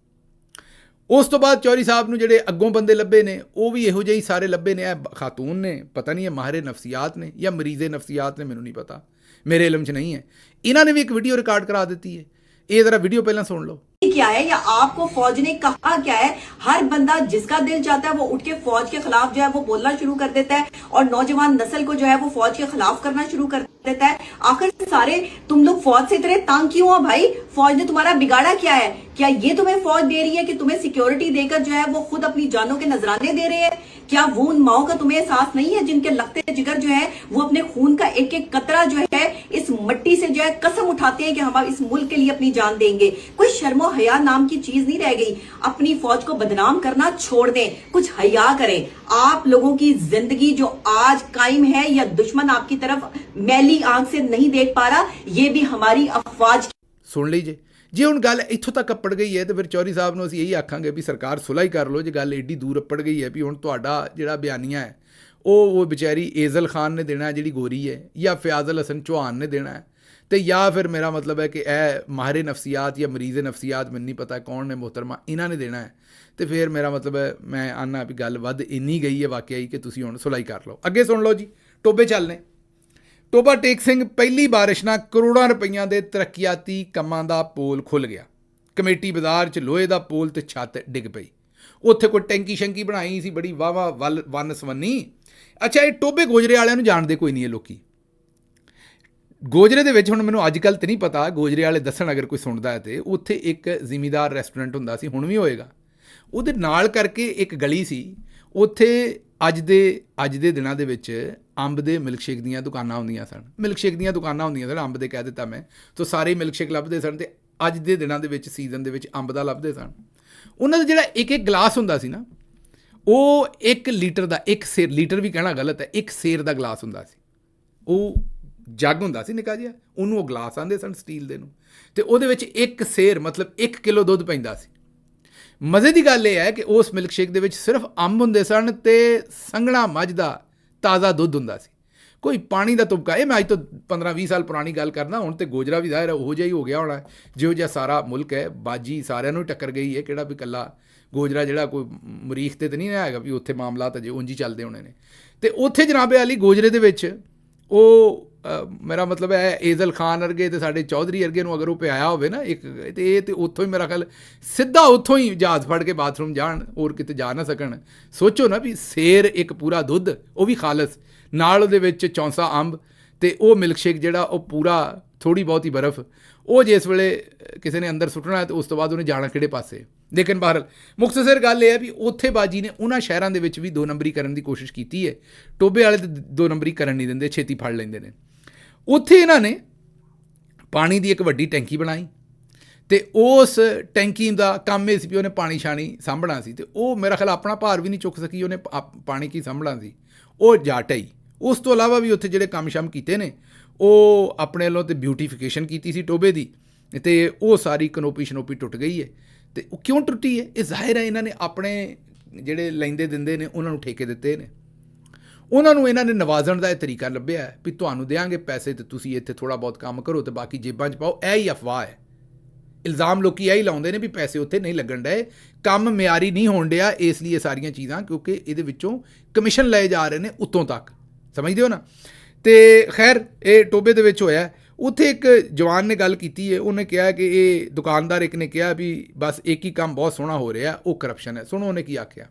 ਉਸ ਤੋਂ ਬਾਅਦ ਚੌਧਰੀ ਸਾਹਿਬ ਨੂੰ ਜਿਹੜੇ ਅੱਗੋਂ ਬੰਦੇ ਲੱਭੇ ਨੇ ਉਹ ਵੀ ਇਹੋ ਜਿਹੇ ਹੀ ਸਾਰੇ ਲੱਭੇ ਨੇ। ਇਹ ਖਾਤੂਨ ਨੇ, ਪਤਾ ਨਹੀਂ ਇਹ ਮਾਹਿਰ ਨਫਸੀਆਤ ਨੇ ਜਾਂ ਮਰੀਜ਼ੇ ਨਫਸੀਆਤ ਨੇ, ਮੈਨੂੰ ਨਹੀਂ ਪਤਾ, ਮੇਰੇ ਇਲਮ 'ਚ ਨਹੀਂ ਹੈ। ਇਹਨਾਂ ਨੇ ਵੀ ਇੱਕ ਵੀਡੀਓ ਰਿਕਾਰਡ ਕਰਾ ਦਿੱਤੀ ਹੈ। ये जरा वीडियो पहले सुन लो। क्या है या आपको फौज ने कहा क्या है? हर बंदा जिसका दिल चाहता है वो उठ के फौज के खिलाफ जो है वो बोलना शुरू कर देता है और नौजवान नस्ल को जो है वो फौज के खिलाफ करना शुरू कर देता है। आखिर सारे तुम लोग फौज से इतने तंग क्यों हो भाई? फौज ने तुम्हारा बिगाड़ा क्या है? क्या ये तुम्हें फौज दे रही है कि तुम्हें सिक्योरिटी देकर जो है वो खुद अपनी जानों के नजराने दे रहे हैं? क्या वो उन माओ का तुम्हें एहसास नहीं है जिनके लगते जिगर जो है वो अपने खून का एक एक कतरा जो है इस मिट्टी से जो है कसम उठाते हैं कि हम इस मुल्क के लिए अपनी जान देंगे? कोई शर्मो हया नाम की चीज नहीं रह गई। अपनी फौज को बदनाम करना छोड़ दें, कुछ हया करें। आप लोगों की जिंदगी जो आज कायम है या दुश्मन आपकी तरफ मैली आंख से नहीं देख पा रहा, ये भी हमारी अफवाज। सुन लीजिए, ਜੇ ਹੁਣ ਗੱਲ ਇੱਥੋਂ ਤੱਕ ਅੱਪੜ ਗਈ ਹੈ ਤਾਂ ਫਿਰ ਚੌਧਰੀ ਸਾਹਿਬ ਨੂੰ ਅਸੀਂ ਇਹੀ ਆਖਾਂਗੇ ਵੀ ਸਰਕਾਰ ਸੁਲ੍ਹਾ ਹੀ ਕਰ ਲਓ। ਜੇ ਗੱਲ ਐਡੀ ਦੂਰ ਅੱਪੜ ਗਈ ਹੈ ਵੀ ਹੁਣ ਤੁਹਾਡਾ ਜਿਹੜਾ ਬਿਆਨੀਆ ਹੈ ਉਹ ਵਿਚਾਰੀ ਏਜ਼ਲ ਖਾਨ ਨੇ ਦੇਣਾ ਜਿਹੜੀ ਗੋਰੀ ਹੈ, ਜਾਂ ਫਿਆਜ਼ੁਲ ਹਸਨ ਚੌਹਾਨ ਨੇ ਦੇਣਾ ਹੈ, ਤੇ ਜਾਂ ਫਿਰ ਮੇਰਾ ਮਤਲਬ ਹੈ ਕਿ ਇਹ ਮਾਹਿਰ ਨਫਸੀਆਤ ਜਾਂ ਮਰੀਜ਼ ਨਫਸੀਆਤ, ਮੈਨੂੰ ਨਹੀਂ ਪਤਾ ਕੌਣ ਨੇ ਮੁਹਤਰਮਾ, ਇਹਨਾਂ ਨੇ ਦੇਣਾ ਹੈ। ਤੇ ਫਿਰ ਮੇਰਾ ਮਤਲਬ ਹੈ ਮੈਂ ਆਨਾ ਵੀ ਗੱਲ ਵੱਧ ਇੰਨੀ ਗਈ ਹੈ ਵਾਕਿਆ ਹੀ ਕਿ ਤੁਸੀਂ ਹੁਣ ਸੁਲ੍ਹਾ ਹੀ ਕਰ ਲਓ। ਅੱਗੇ ਸੁਣ ਲਓ ਜੀ, ਟੋਬੇ ਚੱਲਨੇ। ਟੋਬਾ ਟੇਕ ਸਿੰਘ ਪਹਿਲੀ ਬਾਰਿਸ਼ ਨਾਲ ਕਰੋੜਾਂ ਰੁਪਈਆਂ ਦੇ ਤਰੱਕੀਆਤੀ ਕੰਮਾਂ ਦਾ ਪੋਲ ਖੁੱਲ੍ਹ ਗਿਆ। ਕਮੇਟੀ ਬਾਜ਼ਾਰ 'ਚ ਲੋਹੇ ਦਾ ਪੋਲ ਤੇ ਛੱਤ ਡਿੱਗ ਪਈ। ਉੱਥੇ ਕੋਈ ਟੈਂਕੀ ਸ਼ੰਕੀ ਬਣਾਈ ਸੀ ਬੜੀ ਵਾਹਵਾ ਵੰਨ ਸਵੰਨੀ। ਅੱਛਾ, ਇਹ ਟੋਬੇ ਗੋਜਰੇ ਵਾਲਿਆਂ ਨੂੰ ਜਾਣਦੇ ਕੋਈ ਨਹੀਂ ਇਹ ਲੋਕੀ। ਗੋਜਰੇ ਦੇ ਵਿੱਚ ਹੁਣ ਮੈਨੂੰ ਅੱਜ ਕੱਲ੍ਹ ਤਾਂ ਨਹੀਂ ਪਤਾ, ਗੋਜਰੇ ਵਾਲੇ ਦੱਸਣ ਅਗਰ ਕੋਈ ਸੁਣਦਾ ਹੈ ਤੇ ਉੱਥੇ ਇੱਕ ਜ਼ਿਮੀਂਦਾਰ ਰੈਸਟੋਰੈਂਟ ਹੁੰਦਾ ਸੀ, ਹੁਣ ਵੀ ਹੋਏਗਾ। ਉਹਦੇ ਨਾਲ ਕਰਕੇ ਇੱਕ ਗਲੀ ਸੀ, ਉੱਥੇ ਅੱਜ ਦੇ ਦਿਨਾਂ ਦੇ ਵਿੱਚ ਅੰਬ ਦੇ ਮਿਲਕਸ਼ੇਕ ਦੀਆਂ ਦੁਕਾਨਾਂ ਹੁੰਦੀਆਂ ਸਨ। ਮਿਲਕਸ਼ੇਕ ਦੀਆਂ ਦੁਕਾਨਾਂ ਹੁੰਦੀਆਂ ਸਨ, ਅੰਬ ਦੇ ਕਹਿ ਦਿੱਤਾ ਮੈਂ, ਤਾਂ ਸਾਰੇ ਮਿਲਕਸ਼ੇਕ ਲੱਭਦੇ ਸਨ। ਅਤੇ ਅੱਜ ਦੇ ਦਿਨਾਂ ਦੇ ਵਿੱਚ ਸੀਜ਼ਨ ਦੇ ਵਿੱਚ ਅੰਬ ਦਾ ਲੱਭਦੇ ਸਨ। ਉਹਨਾਂ ਦਾ ਜਿਹੜਾ ਇੱਕ ਗਲਾਸ ਹੁੰਦਾ ਸੀ ਨਾ, ਉਹ 1 ਲੀਟਰ ਦਾ, 1 ਸੇਰ, ਲੀਟਰ ਵੀ ਕਹਿਣਾ ਗਲਤ ਹੈ, 1 ਸੇਰ ਦਾ ਗਲਾਸ ਹੁੰਦਾ ਸੀ। ਉਹ ਜੱਗ ਹੁੰਦਾ ਸੀ ਨਿੱਕਾ ਜਿਹਾ, ਉਹਨੂੰ ਉਹ ਗਲਾਸ ਆਉਂਦੇ ਸਨ ਸਟੀਲ ਦੇ ਨੂੰ, ਅਤੇ ਉਹਦੇ ਵਿੱਚ 1 ਸੇਰ ਮਤਲਬ 1 ਕਿਲੋ ਦੁੱਧ ਪੈਂਦਾ ਸੀ। ਮਜ਼ੇ ਦੀ ਗੱਲ ਇਹ ਹੈ ਕਿ ਉਸ ਮਿਲਕਸ਼ੇਕ ਦੇ ਵਿੱਚ ਸਿਰਫ ਅੰਬ ਹੁੰਦੇ ਸਨ ਅਤੇ ਸੰਘਣਾ ਮੱਝ ਦਾ ਤਾਜ਼ਾ ਦੁੱਧ ਹੁੰਦਾ ਸੀ, ਕੋਈ ਪਾਣੀ ਦਾ ਤੁਪਕਾ। ਇਹ ਮੈਂ ਅੱਜ ਤੋਂ 15-20 ਸਾਲ ਪੁਰਾਣੀ ਗੱਲ ਕਰਨਾ। ਹੁਣ ਤਾਂ ਗੋਜਰਾ ਵੀ ਜ਼ਾਹਿਰ ਉਹੋ ਜਿਹਾ ਹੀ ਹੋ ਗਿਆ ਹੋਣਾ, ਜਿਹੋ ਜਿਹਾ ਸਾਰਾ ਮੁਲਕ ਹੈ। ਬਾਜੀ ਸਾਰਿਆਂ ਨੂੰ ਟੱਕਰ ਗਈ ਹੈ, ਕਿਹੜਾ ਵੀ ਇਕੱਲਾ ਗੋਜਰਾ ਜਿਹੜਾ ਕੋਈ ਮਰੀਖ ਤੇ ਨਹੀਂ ਹੈਗਾ ਵੀ ਉੱਥੇ ਮਾਮਲਾਤ ਅਜੇ ਉਂਝ ਹੀ ਚੱਲਦੇ ਹੋਣੇ ਨੇ। ਅਤੇ ਉੱਥੇ ਜਨਾਬੇ ਵਾਲੀ ਗੋਜਰੇ ਦੇ ਵਿੱਚ ਉਹ ਮੇਰਾ ਮਤਲਬ ਹੈ ਏਜ਼ਲ ਖਾਨ ਵਰਗੇ ਅਤੇ ਸਾਡੇ ਚੌਧਰੀ ਵਰਗੇ ਨੂੰ ਅਗਰ ਉਹ ਪਿਆਇਆ ਹੋਵੇ ਨਾ ਇੱਕ, ਅਤੇ ਇਹ ਤਾਂ ਉੱਥੋਂ ਹੀ ਮੇਰਾ ਖਿਆਲ ਸਿੱਧਾ ਉੱਥੋਂ ਹੀ ਜਹਾਜ਼ ਫੜ ਕੇ ਬਾਥਰੂਮ ਜਾਣ, ਹੋਰ ਕਿਤੇ ਜਾ ਨਾ ਸਕਣ। ਸੋਚੋ ਨਾ ਵੀ ਸੇਰ ਇੱਕ ਪੂਰਾ ਦੁੱਧ, ਉਹ ਵੀ ਖਾਲਸ, ਨਾਲ ਉਹਦੇ ਵਿੱਚ ਚੌਂਸਾ ਅੰਬ, ਅਤੇ ਉਹ ਮਿਲਕਸ਼ੇਕ ਜਿਹੜਾ ਉਹ ਪੂਰਾ ਥੋੜ੍ਹੀ ਬਹੁਤੀ ਬਰਫ਼, ਉਹ ਜਿਸ ਵੇਲੇ ਕਿਸੇ ਨੇ ਅੰਦਰ ਸੁੱਟਣਾ ਅਤੇ ਉਸ ਤੋਂ ਬਾਅਦ ਉਹਨੇ ਜਾਣਾ ਕਿਹੜੇ ਪਾਸੇ। ਲੇਕਿਨ ਬਹਰਹਾਲ ਮੁਖਤਸਰ ਗੱਲ ਇਹ ਹੈ ਵੀ ਉੱਥੇ ਬਾਜੀ ਨੇ ਉਹਨਾਂ ਸ਼ਹਿਰਾਂ ਦੇ ਵਿੱਚ ਵੀ 2 ਨੰਬਰੀ ਕਰਨ ਦੀ ਕੋਸ਼ਿਸ਼ ਕੀਤੀ ਹੈ। ਟੋਬੇ ਵਾਲੇ ਤਾਂ 2 ਨੰਬਰੀ ਕਰਨ ਨਹੀਂ ਦਿੰਦੇ, ਛੇਤੀ ਫੜ ਲੈਂਦੇ ਨੇ। ਉੱਥੇ ਇਹਨਾਂ ਨੇ ਪਾਣੀ ਦੀ ਇੱਕ ਵੱਡੀ ਟੈਂਕੀ ਬਣਾਈ ਤੇ ਉਸ ਟੈਂਕੀ ਦਾ ਕੰਮ ਇਹ ਸੀ ਵੀ ਉਹਨੇ ਪਾਣੀ ਛਾਣੀ ਸਾਂਭਣਾ ਸੀ, ਤੇ ਉਹ ਮੇਰਾ ਖਿਆਲ ਆਪਣਾ ਭਾਰ ਵੀ ਨਹੀਂ ਚੁੱਕ ਸਕੀ, ਉਹਨੇ ਪਾਣੀ ਕੀ ਸਾਂਭਣਾ ਸੀ, ਉਹ ਜਾ ਢਈ। ਉਸ ਤੋਂ ਇਲਾਵਾ ਵੀ ਉੱਥੇ ਜਿਹੜੇ ਕੰਮ ਸ਼ਮ ਕੀਤੇ ਨੇ, ਉਹ ਆਪਣੇ ਵੱਲੋਂ ਤੇ ਬਿਊਟੀਫਿਕੇਸ਼ਨ ਕੀਤੀ ਸੀ ਟੋਬੇ ਦੀ, ਤੇ ਉਹ ਸਾਰੀ ਕਨੋਪੀ ਸ਼ਨੋਪੀ ਟੁੱਟ ਗਈ ਹੈ। ਤੇ ਉਹ ਕਿਉਂ ਟੁੱਟੀ ਹੈ? ਇਹ ਜ਼ਾਹਿਰ ਹੈ ਇਹਨਾਂ ਨੇ ਆਪਣੇ ਜਿਹੜੇ ਲੈਂਦੇ ਦਿੰਦੇ ਨੇ ਉਹਨਾਂ ਨੂੰ ਠੇਕੇ ਦਿੱਤੇ ਨੇ, ਉਹਨਾਂ ਨੂੰ ਇਹਨਾਂ ਨੇ ਨਵਾਜ਼ਣ ਦਾ ਇਹ ਤਰੀਕਾ ਲੱਭਿਆ ਹੈ ਵੀ ਤੁਹਾਨੂੰ ਦਿਆਂਗੇ ਪੈਸੇ ਤੇ ਤੁਸੀਂ ਇੱਥੇ ਥੋੜ੍ਹਾ ਬਹੁਤ ਕੰਮ ਕਰੋ ਤੇ ਬਾਕੀ ਜੇਬਾਂ 'ਚ ਪਾਓ। ਇਹ ਹੀ ਅਫਵਾਹ ਹੈ। ਇਲਜ਼ਾਮ ਲੋਕੀ ਇਹੀ ਲਾਉਂਦੇ ਨੇ ਵੀ ਪੈਸੇ ਉੱਥੇ ਨਹੀਂ ਲੱਗਣ ਡਏ, ਕੰਮ ਮਿਆਰੀ ਨਹੀਂ ਹੋਣ ਡਿਆ, ਇਸ ਲਈ ਇਹ ਸਾਰੀਆਂ ਚੀਜ਼ਾਂ, ਕਿਉਂਕਿ ਇਹਦੇ ਵਿੱਚੋਂ ਕਮਿਸ਼ਨ ਲਏ ਜਾ ਰਹੇ ਨੇ ਉੱਤੋਂ ਤੱਕ, ਸਮਝਦੇ ਹੋ ਨਾ। ਤੇ ਖੈਰ ਇਹ ਟੋਬੇ ਦੇ ਵਿੱਚ ਹੋਇਆ। ਉੱਥੇ ਇੱਕ ਜਵਾਨ ਨੇ ਗੱਲ ਕੀਤੀ ਹੈ, ਉਹਨੇ ਕਿਹਾ ਕਿ ਇਹ ਦੁਕਾਨਦਾਰ ਇੱਕ ਨੇ ਕਿਹਾ ਵੀ ਬਸ ਇੱਕ ਹੀ ਕੰਮ ਬਹੁਤ ਸੋਹਣਾ ਹੋ ਰਿਹਾ, ਉਹ ਕਰਪਸ਼ਨ ਹੈ। ਸੁਣੋ ਉਹਨੇ ਕੀ ਆਖਿਆ।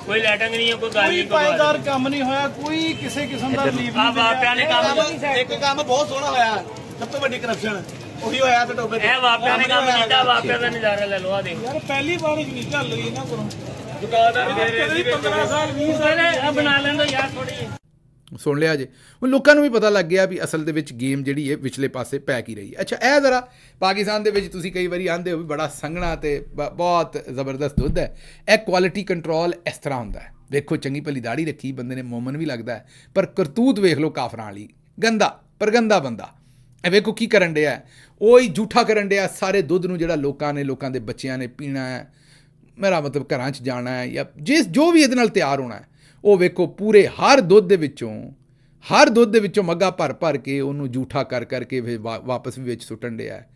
ਕੋਈ ਲੈਟਿੰਗ ਨਹੀਂ ਹੈ, ਕੋਈ ਗੱਲ ਨਹੀਂ, ਪਾਏਦਾਰ ਕੰਮ ਨਹੀਂ ਹੋਇਆ, ਕੋਈ ਕਿਸੇ ਕਿਸਮ ਦਾ ਰਿਲੀਫ ਆ ਵਾਪਿਆਂ ਨੇ ਕੰਮ, ਇੱਕ ਕੰਮ ਬਹੁਤ ਸੋਹਣਾ ਹੋਇਆ, ਸਭ ਤੋਂ ਵੱਡੀ ਕਰਪਸ਼ਨ ਉਹੀ ਹੋਇਆ ਤੇ ਟੋਬੇ ਇਹ ਵਾਪਿਆਂ ਨੇ ਕੰਮ ਕੀਤਾ, ਵਾਪਿਆਂ ਦਾ ਨਜ਼ਾਰਾ ਲੈ ਲਓ। ਆ ਦੇ ਯਾਰ ਪਹਿਲੀ ਵਾਰ ਨਹੀਂ ਚੱਲ ਰਹੀ ਇਹਨਾਂ ਕੋਲੋਂ, ਦੁਕਾਨਦਾਰ ਦੇ ਰਹੇ 15 ਸਾਲ 20 ਸਾਲ ਬਣਾ ਲੈਂਦਾ ਯਾਰ ਥੋੜੀ। ਸੁਣ ਲਿਆ ਜੇ, ਹੁਣ ਲੋਕਾਂ ਨੂੰ ਵੀ ਪਤਾ ਲੱਗ ਗਿਆ ਵੀ ਅਸਲ ਦੇ ਵਿੱਚ ਗੇਮ ਜਿਹੜੀ ਹੈ ਵਿਚਲੇ ਪਾਸੇ ਪੈ ਕੀ ਰਹੀ ਹੈ। ਅੱਛਾ, ਇਹ ਜ਼ਰਾ ਪਾਕਿਸਤਾਨ ਦੇ ਵਿੱਚ ਤੁਸੀਂ ਕਈ ਵਾਰੀ ਆਂਦੇ ਹੋ ਵੀ ਬੜਾ ਸੰਘਣਾ ਤੇ ਬਹੁਤ ਜ਼ਬਰਦਸਤ ਦੁੱਧ ਹੈ। ਇਹ ਕੁਆਲਿਟੀ ਕੰਟਰੋਲ ਇਸ ਤਰ੍ਹਾਂ ਹੁੰਦਾ ਹੈ। ਵੇਖੋ ਚੰਗੀ ਭਲੀ ਦਾੜੀ ਰੱਖੀ ਬੰਦੇ ਨੇ, ਮੋਮਨ ਵੀ ਲੱਗਦਾ ਹੈ, ਪਰ ਕਰਤੂਤ ਵੇਖ ਲਓ ਕਾਫਰਾਂ ਵਾਲੀ, ਗੰਦਾ ਪਰ ਗੰਦਾ ਬੰਦਾ। ਇਹ ਵੇਖੋ ਕੀ ਕਰਨ ਡਿਆ, ਉਹ ਹੀ ਝੂਠਾ ਕਰਨ ਡਿਆ ਸਾਰੇ ਦੁੱਧ ਨੂੰ ਜਿਹੜਾ ਲੋਕਾਂ ਦੇ ਬੱਚਿਆਂ ਨੇ ਪੀਣਾ ਹੈ, ਮੇਰਾ ਮਤਲਬ ਘਰਾਂ 'ਚ ਜਾਣਾ ਹੈ ਜਾਂ ਜੋ ਵੀ ਇਹਦੇ ਨਾਲ ਤਿਆਰ ਹੋਣਾ ਹੈ, ਉਹ ਵੇਖੋ ਪੂਰੇ ਹਰ ਦੁੱਧ ਦੇ ਵਿੱਚੋਂ ਮੱਗਾ ਭਰ ਕੇ ਉਹਨੂੰ ਝੂਠਾ ਕਰ ਕੇ ਫਿਰ ਵਾਪਸ ਵੀ ਵਿੱਚ ਸੁੱਟਣ ਡਿਆ ਹੈ।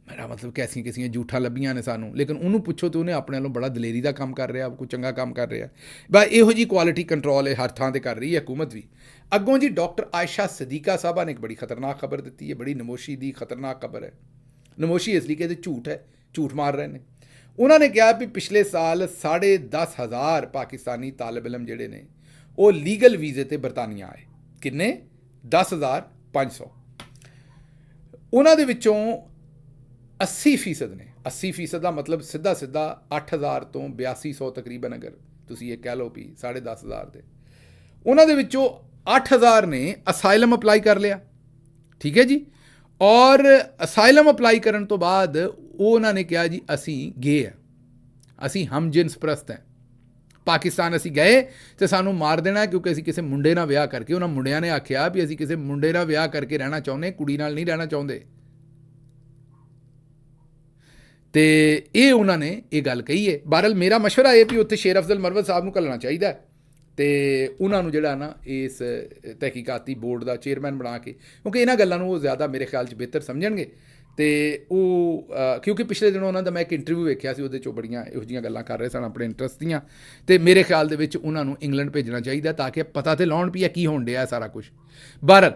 ਮੇਰਾ ਮਤਲਬ ਕੈਸੀਆਂ ਝੂਠਾਂ ਲੱਭੀਆਂ ਨੇ ਸਾਨੂੰ, ਲੇਕਿਨ ਉਹਨੂੰ ਪੁੱਛੋ ਤੇ ਉਹਨੇ ਆਪਣੇ ਵੱਲੋਂ ਬੜਾ ਦਲੇਰੀ ਦਾ ਕੰਮ ਕਰ ਰਿਹਾ, ਕੋਈ ਚੰਗਾ ਕੰਮ ਕਰ ਰਿਹਾ। ਬਸ ਇਹੋ ਜਿਹੀ ਕੁਆਲਿਟੀ ਕੰਟਰੋਲ ਇਹ ਹਰ ਥਾਂ 'ਤੇ ਕਰ ਰਹੀ ਹੈ ਹਕੂਮਤ ਵੀ। ਅੱਗੋਂ ਜੀ ਡਾਕਟਰ ਆਇਸ਼ਾ ਸਦੀਕਾ ਸਾਹਿਬਾ ਨੇ ਇੱਕ ਬੜੀ ਖਤਰਨਾਕ ਖਬਰ ਦਿੱਤੀ ਹੈ, ਬੜੀ ਨਮੋਸ਼ੀ ਦੀ ਖਤਰਨਾਕ ਖਬਰ ਹੈ। ਨਮੋਸ਼ੀ ਇਸ ਲਈ ਕਿ ਇਹਦੇ ਝੂਠ ਹੈ, ਝੂਠ ਮਾਰ ਰਹੇ ਨੇ। ਉਹਨਾਂ ਨੇ ਕਿਹਾ ਵੀ ਪਿਛਲੇ ਸਾਲ 10,500 ਪਾਕਿਸਤਾਨੀ ਤਾਲਿਬ ਇਲਮ ਜਿਹੜੇ ਨੇ ਉਹ ਲੀਗਲ ਵੀਜ਼ੇ ਤੇ ਬਰਤਾਨੀਆ ਆਏ। ਕਿੰਨੇ? 10,500। ਉਹਨਾਂ ਦੇ ਵਿੱਚੋਂ 80% ਨੇ, 80% ਦਾ ਮਤਲਬ ਸਿੱਧਾ 8,000 ਤੋਂ 8,200 ਤਕਰੀਬਨ, ਅਗਰ ਤੁਸੀਂ ਇਹ ਕਹਿ ਲਓ ਵੀ 10,500 ਦੇ, ਉਹਨਾਂ ਦੇ ਵਿੱਚੋਂ 8,000 ਨੇ ਅਸਾਈਲਮ ਅਪਲਾਈ ਕਰ ਲਿਆ। ਠੀਕ ਹੈ ਜੀ। ਔਰ ਅਸਾਈਲਮ ਅਪਲਾਈ ਕਰਨ ਤੋਂ ਬਾਅਦ ਉਹ ਉਹਨਾਂ ਨੇ ਕਿਹਾ ਜੀ ਅਸੀਂ ਗੇ ਆ, ਅਸੀਂ ਹਮ ਜਿਨਸ ਪ੍ਰਸਤ ਹੈ, ਪਾਕਿਸਤਾਨ ਅਸੀਂ ਗਏ ਤੇ ਸਾਨੂੰ ਮਾਰ ਦੇਣਾ ਕਿਉਂਕਿ ਅਸੀਂ ਕਿਸੇ ਮੁੰਡੇ ਨਾਲ ਵਿਆਹ ਕਰਕੇ, ਉਹਨਾਂ ਮੁੰਡਿਆਂ ਨੇ ਆਖਿਆ ਵੀ ਅਸੀਂ ਕਿਸੇ ਮੁੰਡੇ ਨਾਲ ਵਿਆਹ ਕਰਕੇ ਰਹਿਣਾ ਚਾਹੁੰਦੇ, ਕੁੜੀ ਨਾਲ ਨਹੀਂ ਰਹਿਣਾ ਚਾਹੁੰਦੇ। ਤੇ ਇਹ ਉਹਨਾਂ ਨੇ ਇਹ ਗੱਲ ਕਹੀ ਹੈ। ਬਹਰਹਾਲ ਮੇਰਾ ਮਸ਼ਵਰਾ ਇਹ ਵੀ ਉੱਥੇ ਸ਼ੇਰ ਅਫਜ਼ਲ ਮਰਵਤ ਸਾਹਿਬ ਨੂੰ ਘੱਲਣਾ ਚਾਹੀਦਾ ਤੇ ਉਹਨਾਂ ਨੂੰ ਜਿਹੜਾ ਨਾ ਇਸ ਤਹਿਕੀਕਾਤੀ ਬੋਰਡ ਦਾ ਚੇਅਰਮੈਨ ਬਣਾ ਕੇ, ਕਿਉਂਕਿ ਇਹਨਾਂ ਗੱਲਾਂ ਨੂੰ ਉਹ ਜ਼ਿਆਦਾ ਮੇਰੇ ਖਿਆਲ 'ਚ ਬਿਹਤਰ ਸਮਝਣਗੇ। ਤੇ ਉਹ ਕਿਉਂਕਿ ਪਿਛਲੇ ਦਿਨੋਂ ਉਹਨਾਂ ਦਾ ਮੈਂ ਇੱਕ ਇੰਟਰਵਿਊ ਵੇਖਿਆ ਸੀ, ਉਹਦੇ 'ਚੋਂ ਬੜੀਆਂ ਇਹੋ ਜਿਹੀਆਂ ਗੱਲਾਂ ਕਰ ਰਹੇ ਸਨ ਆਪਣੇ ਇੰਟਰਸਟ ਦੀਆਂ, ਤੇ ਮੇਰੇ ਖਿਆਲ ਦੇ ਵਿੱਚ ਉਹਨਾਂ ਨੂੰ ਇੰਗਲੈਂਡ ਭੇਜਣਾ ਚਾਹੀਦਾ ਤਾਂ ਕਿ ਪਤਾ ਤੇ ਲਾਉਣ ਵੀ ਕੀ ਹੋਣ ਡਿਆ ਸਾਰਾ ਕੁਝ। ਬਹਰਹਾਲ